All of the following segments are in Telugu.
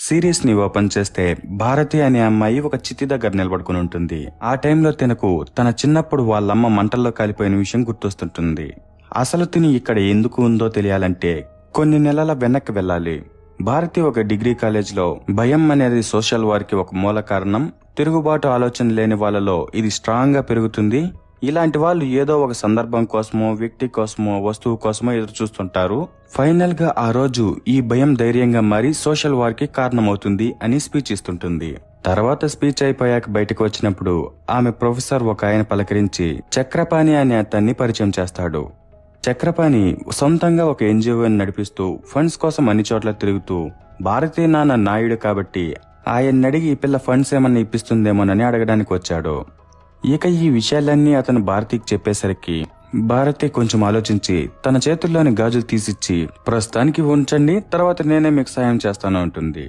సిరీస్ ని ఓపెన్ చేస్తే భారతి అనే అమ్మాయి ఒక చితి దగ్గర నిలబడుకుని ఉంటుంది. ఆ టైంలో తినకు తన చిన్నప్పుడు వాళ్ళమ్మ మంటల్లో కాలిపోయిన విషయం గుర్తొస్తుంటుంది. అసలు తిని ఇక్కడ ఎందుకు ఉందో తెలియాలంటే కొన్ని నెలల వెనక్కి వెళ్ళాలి. భారతి ఒక డిగ్రీ కాలేజ్లో భయం అనేది సోషల్ వార్కి ఒక మూల కారణం. తిరుగుబాటు ఆలోచన లేని వాళ్ళలో ఇది స్ట్రాంగ్ గా పెరుగుతుంది. ఇలాంటి వాళ్ళు ఏదో ఒక సందర్భం కోసమో, వ్యక్తి కోసమో, వస్తువు కోసమో ఎదురు చూస్తుంటారు. ఫైనల్ గా ఆ రోజు ఈ భయం ధైర్యంగా మారి సోషల్ వార్ కి కారణమవుతుంది అని స్పీచ్ ఇస్తుంటుంది. తర్వాత స్పీచ్ అయిపోయాక బయటకు వచ్చినప్పుడు ఆమె ప్రొఫెసర్ ఒక ఆయన పలకరించి చక్రపాణి అనే అతన్ని పరిచయం చేస్తాడు. చక్రపాణి సొంతంగా ఒక ఎన్జిఓని నడిపిస్తూ ఫండ్స్ కోసం అన్ని చోట్ల తిరుగుతూ భారతీయ నాన్న నాయుడు కాబట్టి ఆయన్ని అడిగి ఈ పిల్ల ఫండ్స్ ఏమన్నా ఇప్పిస్తుందేమోనని అడగడానికి వచ్చాడు. ఇక ఈ విషయాలన్నీ అతను భారతికి చెప్పేసరికి భారతి కొంచెం ఆలోచించి తన చేతుల్లోని గాజులు తీసిచ్చి ప్రస్తుతానికి ఉంచండి, తర్వాత నేనే మీకు సాయం చేస్తాను అంటుంది.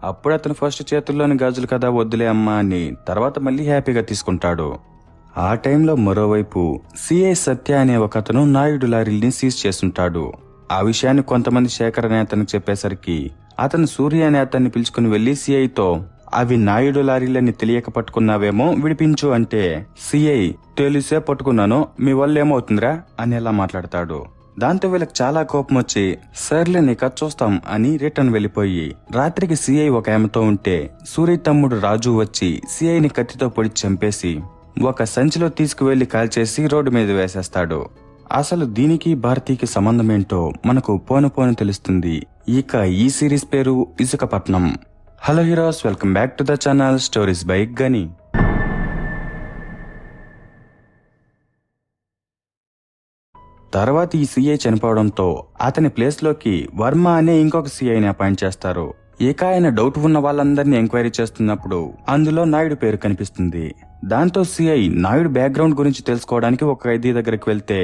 అప్పుడు అతను ఫస్ట్ చేతుల్లోని గాజులు కదా వద్దులే అమ్మా అని తర్వాత మళ్ళీ హ్యాపీగా తీసుకుంటాడు. ఆ టైంలో మరోవైపు సిఐ సత్య అనే ఒక అతను నాయుడు లారీల్ని సీజ్ చేస్తుంటాడు. ఆ విషయాన్ని కొంతమంది శేఖర్ అనే అతనికి చెప్పేసరికి అతను సూర్య అనే అతన్ని పిలుచుకుని వెళ్లి సిఐతో అవి నాయుడు లారీలని తెలియక పట్టుకున్నావేమో విడిపించు అంటే సిఐ తెలిసే పట్టుకున్నాను, మీ వల్ల ఏమవుతుందిరా అనేలా మాట్లాడతాడు. దాంతో వీళ్ళకి చాలా కోపం వచ్చి సర్లే నీక చూస్తాం అని రిటర్న్ వెళ్లిపోయి రాత్రికి సిఐ ఒక ఆమెతో ఉంటే సూర్య తమ్ముడు రాజు వచ్చి సిఐని కత్తితో పొడి చంపేసి ఒక సంచిలో తీసుకువెళ్లి కాల్చేసి రోడ్డు మీద వేసేస్తాడు. అసలు దీనికి భారతీకి సంబంధమేంటో మనకు పోను పోను తెలుస్తుంది. ఇక ఈ సిరీస్ పేరు Isukapatnam. Hello heroes, welcome back to the channel stories by Gani. తర్వాత ఈ సిఐ చనిపోవడంతో అతని ప్లేస్ లోకి వర్మ అనే ఇంకొక సిఐని అపాయింట్ చేస్తారు. ఇక ఆయన డౌట్ ఉన్న వాళ్ళందరినీ ఎంక్వైరీ చేస్తున్నప్పుడు అందులో నాయుడు పేరు కనిపిస్తుంది. దాంతో సిఐ నాయుడు బ్యాక్గ్రౌండ్ గురించి తెలుసుకోవడానికి ఒక ఖైదీ దగ్గరికి వెళ్తే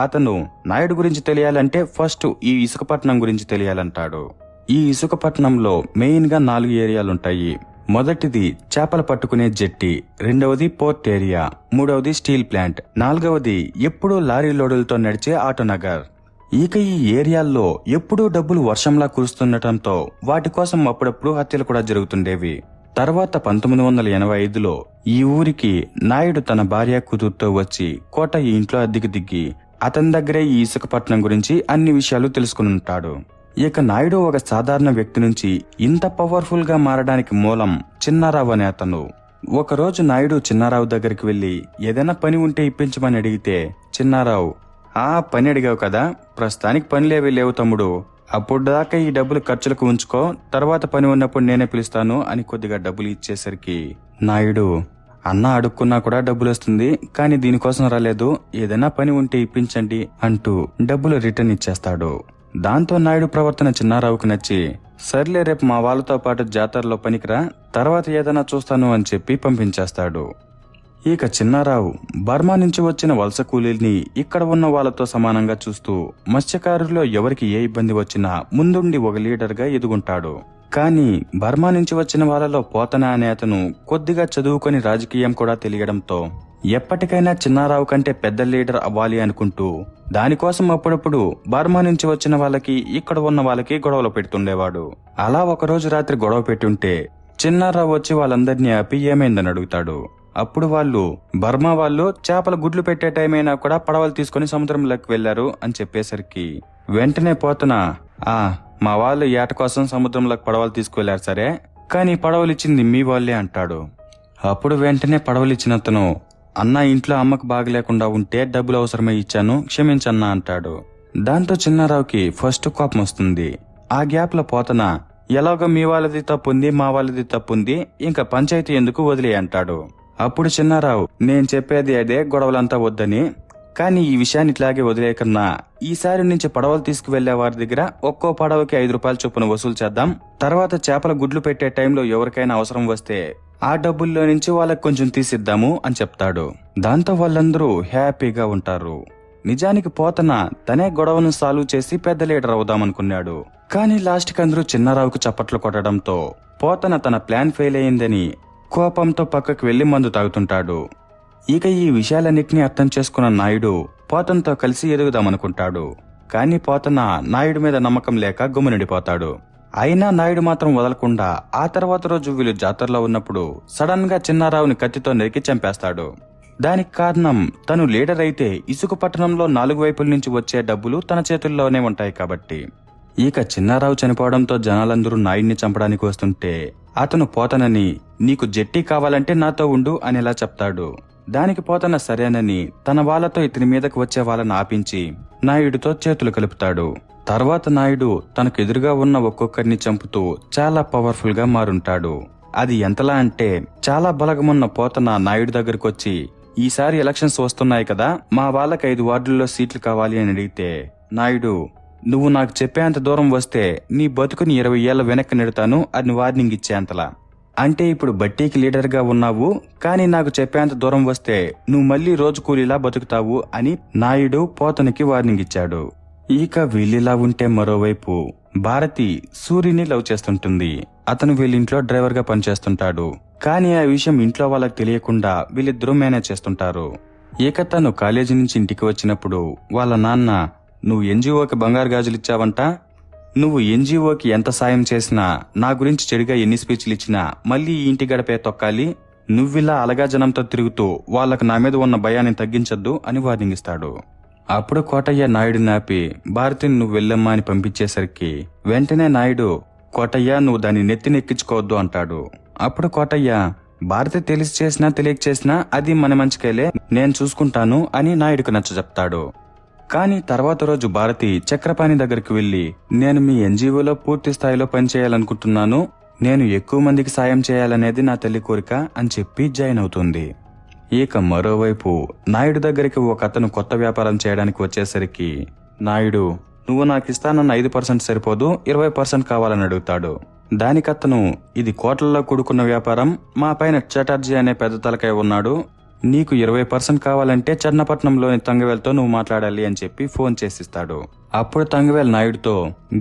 అతను నాయుడు గురించి తెలియాలంటే ఫస్ట్ ఈ ఇసుకపట్నం గురించి తెలియాలంటాడు. ఈ ఇసుకపట్నంలో మెయిన్ గా 4 ఏరియాలుంటాయి. మొదటిది చేపలు పట్టుకునే జెట్టి, రెండవది పోర్ట్ ఏరియా, మూడవది స్టీల్ ప్లాంట్, నాలుగవది ఎప్పుడూ లారీ లోడులతో నడిచే ఆటోనగర్. ఇక ఈ ఏరియాల్లో ఎప్పుడూ డబ్బులు వర్షంలా కురుస్తుండటంతో వాటి కోసం అప్పుడప్పుడు హత్యలు కూడా జరుగుతుండేవి. తర్వాత 1985లో ఈ ఊరికి నాయుడు తన భార్య కూతురుతో వచ్చి కోట ఈ ఇంట్లో అద్దెకి దిగి అతని దగ్గరే ఈ ఇసుకపట్నం గురించి అన్ని విషయాలు తెలుసుకుని ఉంటాడు. ఇక నాయుడు ఒక సాధారణ వ్యక్తి నుంచి ఇంత పవర్ఫుల్ గా మారడానికి మూలం చిన్నారావు అనే అతను. ఒకరోజు నాయుడు చిన్నారావు దగ్గరికి వెళ్లి ఏదైనా పని ఉంటే ఇప్పించమని అడిగితే చిన్నారావు, ఆ పని అడిగావు కదా, ప్రస్తుతానికి పనిలేవి లేవు తమ్ముడు, అప్పుడు దాకా ఈ డబ్బులు ఖర్చులకు ఉంచుకో, తర్వాత పని ఉన్నప్పుడు నేనే పిలుస్తాను అని కొద్దిగా డబ్బులు ఇచ్చేసరికి నాయుడు, అన్న అడుక్కున్నా కూడా డబ్బులు వస్తుంది, కానీ దీనికోసం రాలేదు, ఏదైనా పని ఉంటే ఇప్పించండి అంటూ డబ్బులు రిటర్న్ ఇచ్చేస్తాడు. దాంతో నాయుడు ప్రవర్తన చిన్నారావుకు నచ్చి సర్లే రేపు మా వాళ్ళతో పాటు జాతరలో పనికిరా, తర్వాత ఏదైనా చూస్తాను అని చెప్పి పంపించేస్తాడు. ఇక చిన్నారావు బర్మా నుంచి వచ్చిన వలస కూలీల్ని ఇక్కడ ఉన్న వాళ్ళతో సమానంగా చూస్తూ మత్స్యకారుల్లో ఎవరికి ఏ ఇబ్బంది వచ్చినా ముందుండి ఒక లీడర్ గా ఎదుగుంటాడు. కానీ బర్మా నుంచి వచ్చిన వాళ్ళలో పోతన అనే అతను కొద్దిగా చదువుకొని రాజకీయం కూడా తెలియడంతో ఎప్పటికైనా చిన్నారావు కంటే పెద్ద లీడర్ అవ్వాలి అనుకుంటూ దానికోసం అప్పుడప్పుడు బర్మా నుంచి వచ్చిన వాళ్ళకి ఇక్కడ ఉన్న వాళ్ళకి గొడవలు పెడుతుండేవాడు. అలా ఒకరోజు రాత్రి గొడవ పెట్టుంటే చిన్నారావు వచ్చి వాళ్ళందరినీ ఆపి ఏమైందని అడుగుతాడు. అప్పుడు వాళ్ళు బర్మా వాళ్ళు చేపల గుడ్లు పెట్టే టైం అయినా కూడా పడవలు తీసుకుని సముద్రంలోకి వెళ్లారు అని చెప్పేసరికి వెంటనే పోతన, మా వాళ్ళు ఏట కోసం సముద్రంలోకి పడవలు తీసుకువెళ్లారు సరే, కానీ పడవలు ఇచ్చింది మీ వాళ్ళే అంటాడు. అప్పుడు వెంటనే పడవలు ఇచ్చినతను, అన్న ఇంట్లో అమ్మకు బాగలేకుండా ఉంటే డబ్బులు అవసరమై ఇచ్చాను, క్షమించన్నా అంటాడు. దాంతో చిన్నారావుకి ఫస్ట్ కోపం వస్తుంది. ఆ గ్యాప్ లో పోతన, ఎలాగో మీ వాళ్ళది తప్పుంది, మా వాళ్ళది తప్పుంది, ఇంకా పంచాయతీ ఎందుకు వదిలే అంటాడు. అప్పుడు చిన్నారావు, నేను చెప్పేది అదే, గొడవలంతా వద్దని, కానీ ఈ విషయాన్ని ఇట్లాగే వదిలేకన్నా ఈసారి నుంచి పడవలు తీసుకువెళ్లే వారి దగ్గర ఒక్కో పడవకి 5 రూపాయల చొప్పున వసూలు చేద్దాం, తర్వాత చేపల గుడ్లు పెట్టే టైంలో ఎవరికైనా అవసరం వస్తే ఆ డబ్బుల్లో నుంచి వాళ్ళకి కొంచెం తీసిద్దాము అని చెప్తాడు. దాంతో వాళ్ళందరూ హ్యాపీగా ఉంటారు. నిజానికి పోతన తనే గొడవను సాల్వ్ చేసి పెద్ద లీడర్ అవుదామనుకున్నాడు. కానీ లాస్ట్ కి అందరూ చిన్నారావుకు చప్పట్లు కొట్టడంతో పోతన తన ప్లాన్ ఫెయిల్ అయిందని కోపంతో పక్కకు వెళ్లి మందు తాగుతుంటాడు. ఇక ఈ విషయాలన్నింటినీ అర్థం చేసుకున్న నాయుడు పోతనతో కలిసి ఎదుగుదామనుకుంటాడు. కానీ పోతన నాయుడు మీద నమ్మకం లేక గుమ్మునిడిపోతాడు. అయినా నాయుడు మాత్రం వదలకుండా ఆ తర్వాత రోజు వీళ్ళు జాతరలో ఉన్నప్పుడు సడన్ గా చిన్నారావుని కత్తితో నరికి చంపేస్తాడు. దానికి కారణం తను లీడర్ అయితే ఇసుక పట్టణంలో 4 వైపుల నుంచి వచ్చే డబ్బులు తన చేతుల్లోనే ఉంటాయి కాబట్టి. ఇక చిన్నారావు చనిపోవడంతో జనాలందరూ నాయుడిని చంపడానికి వస్తుంటే అతను పోతనని నీకు జెట్టి కావాలంటే నాతో ఉండు అనేలా చెప్తాడు. దానికి పోతన సరేనని తన వాళ్లతో ఇతని మీదకి వచ్చే వాళ్ళని ఆపించి నాయుడితో చేతులు కలుపుతాడు. తర్వాత నాయుడు తనకు ఎదురుగా ఉన్న ఒక్కొక్కరిని చంపుతూ చాలా పవర్ఫుల్ గా మారుంటాడు. అది ఎంతలా అంటే చాలా బలగమున్న పోతన నాయుడు దగ్గరకు వచ్చి ఈసారి ఎలక్షన్స్ వస్తున్నాయి కదా, మా వాళ్ళకి 5 వార్డుల్లో సీట్లు కావాలి అని అడిగితే నాయుడు నువ్వు నాకు చెప్పేంత దూరం వస్తే నీ బతుకుని 20 ఏళ్ల వెనక్కి నెడతాను అని వార్నింగ్ ఇచ్చేంతలా. అంటే ఇప్పుడు బట్టీకి లీడర్ గా ఉన్నావు, కానీ నాకు చెప్పేంత దూరం వస్తే నువ్వు మళ్లీ రోజు కూలీలా బతుకుతావు అని నాయుడు పోతనికి వార్నింగ్ ఇచ్చాడు. ఇక వీళ్ళిలా ఉంటే మరోవైపు భారతి సూర్యుని లవ్ చేస్తుంటుంది. అతను వీళ్ళింట్లో డ్రైవర్ గా పనిచేస్తుంటాడు. కానీ ఆ విషయం ఇంట్లో వాళ్ళకి తెలియకుండా వీళ్ళిద్దరూ మేనేజ్ చేస్తుంటారు. ఇక తను కాలేజీ నుంచి ఇంటికి వచ్చినప్పుడు వాళ్ళ నాన్న నువ్వు ఎన్జిఓకి బంగారు గాజులు ఇచ్చావంట, నువ్వు ఎన్జిఓకి ఎంత సాయం చేసినా నా గురించి చెడుగా ఎన్ని స్పీచ్లు ఇచ్చినా మళ్ళీ ఈ ఇంటి గడపే తొక్కాలి, నువ్విలా అలగా జనంతో తిరుగుతూ వాళ్ళకు నా మీద ఉన్న భయాన్ని తగ్గించొద్దు అని వార్నింగ్ ఇస్తాడు. అప్పుడు కోటయ్య నాయుడు నాపి భారతిని నువ్వు వెళ్ళమ్మా అని పంపించేసరికి వెంటనే నాయుడు కోటయ్య నువ్వు దాన్ని నెత్తినెక్కించుకోవద్దు అంటాడు. అప్పుడు కోటయ్య భారతి తెలిసి చేసినా తెలియక చేసినా అది మన మంచికేలే, నేను చూసుకుంటాను అని నాయుడుకు నచ్చ చెప్తాడు. కానీ తర్వాత రోజు భారతి చక్రపాణి దగ్గరికి వెళ్లి నేను మీ ఎన్జిఓలో పూర్తి స్థాయిలో పనిచేయాలనుకుంటున్నాను, నేను ఎక్కువ మందికి సాయం చేయాలనేది నా తల్లి కోరిక అని చెప్పి జాయిన్ అవుతుంది. ఇక మరోవైపు నాయుడు దగ్గరికి ఒక అతను కొత్త వ్యాపారం చేయడానికి వచ్చేసరికి నాయుడు నువ్వు నాకు ఇస్తానన్న 5% సరిపోదు, 20% కావాలని అడుగుతాడు. దానికతను ఇది కోట్లలో కూడుకున్న వ్యాపారం, మా పైన చటర్జీ అనే పెద్ద తలకాయ ఉన్నాడు, నీకు 20% కావాలంటే చన్నపట్నంలోని తంగవేల్తో నువ్వు మాట్లాడాలి అని చెప్పి ఫోన్ చేసిస్తాడు. అప్పుడు తంగవేల్ నాయుడుతో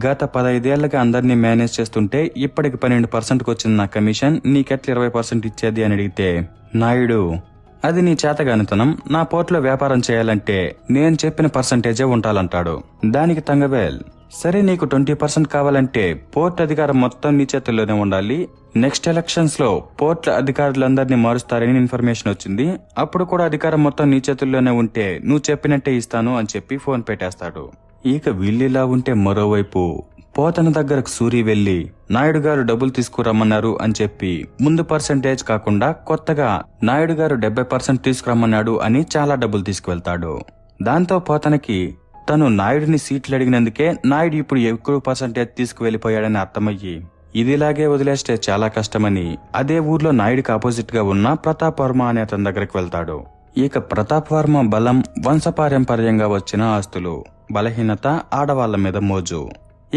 గత 15 ఏళ్లగా అందరినీ మేనేజ్ చేస్తుంటే ఇప్పటికి 12%కి వచ్చింది నా కమిషన్, నీకెట్ల 20% ఇచ్చేది అని అడిగితే నాయుడు అది నీ చేతగానితనం, నా పోర్టులో వ్యాపారం చేయాలంటే నేను చెప్పిన పర్సంటేజే ఉండాలంటాడు. దానికి తంగవేల్ సరే నీకు 20% కావాలంటే పోర్ట్ అధికారం మొత్తం నీ చేతుల్లోనే ఉండాలి, నెక్స్ట్ ఎలక్షన్స్ లో పోర్ట్ల అధికారులందరినీ మారుస్తారని ఇన్ఫర్మేషన్ వచ్చింది, అప్పుడు కూడా అధికారం మొత్తం నీ చేతుల్లోనే ఉంటే నువ్వు చెప్పినట్టే ఇస్తాను అని చెప్పి ఫోన్ పెట్టేస్తాడు. ఇక వీళ్ళిలా ఉంటే మరోవైపు పోతన దగ్గరకు సూరి వెళ్లి నాయుడు గారు డబ్బులు తీసుకురమ్మన్నారు అని చెప్పి ముందు పర్సంటేజ్ కాకుండా కొత్తగా నాయుడు గారు 70% తీసుకురమ్మన్నాడు అని చాలా డబ్బులు తీసుకువెళ్తాడు. దాంతో పోతనకి తను నాయుడిని సీట్లు అడిగినందుకే నాయుడు ఇప్పుడు ఎక్కువ పర్సంటేజ్ తీసుకువెళ్లిపోయాడని అర్థమయ్యి ఇదిలాగే వదిలేస్తే చాలా కష్టమని అదే ఊర్లో నాయుడికి ఆపోజిట్ గా ఉన్న ప్రతాప్ వర్మ అనే అతని దగ్గరికి వెళ్తాడు. ఇక ప్రతాప్ వర్మ బలం, వంశపారంపర్యంగా వచ్చిన ఆస్తులు, బలహీనత ఆడవాళ్ల మీద మోజు.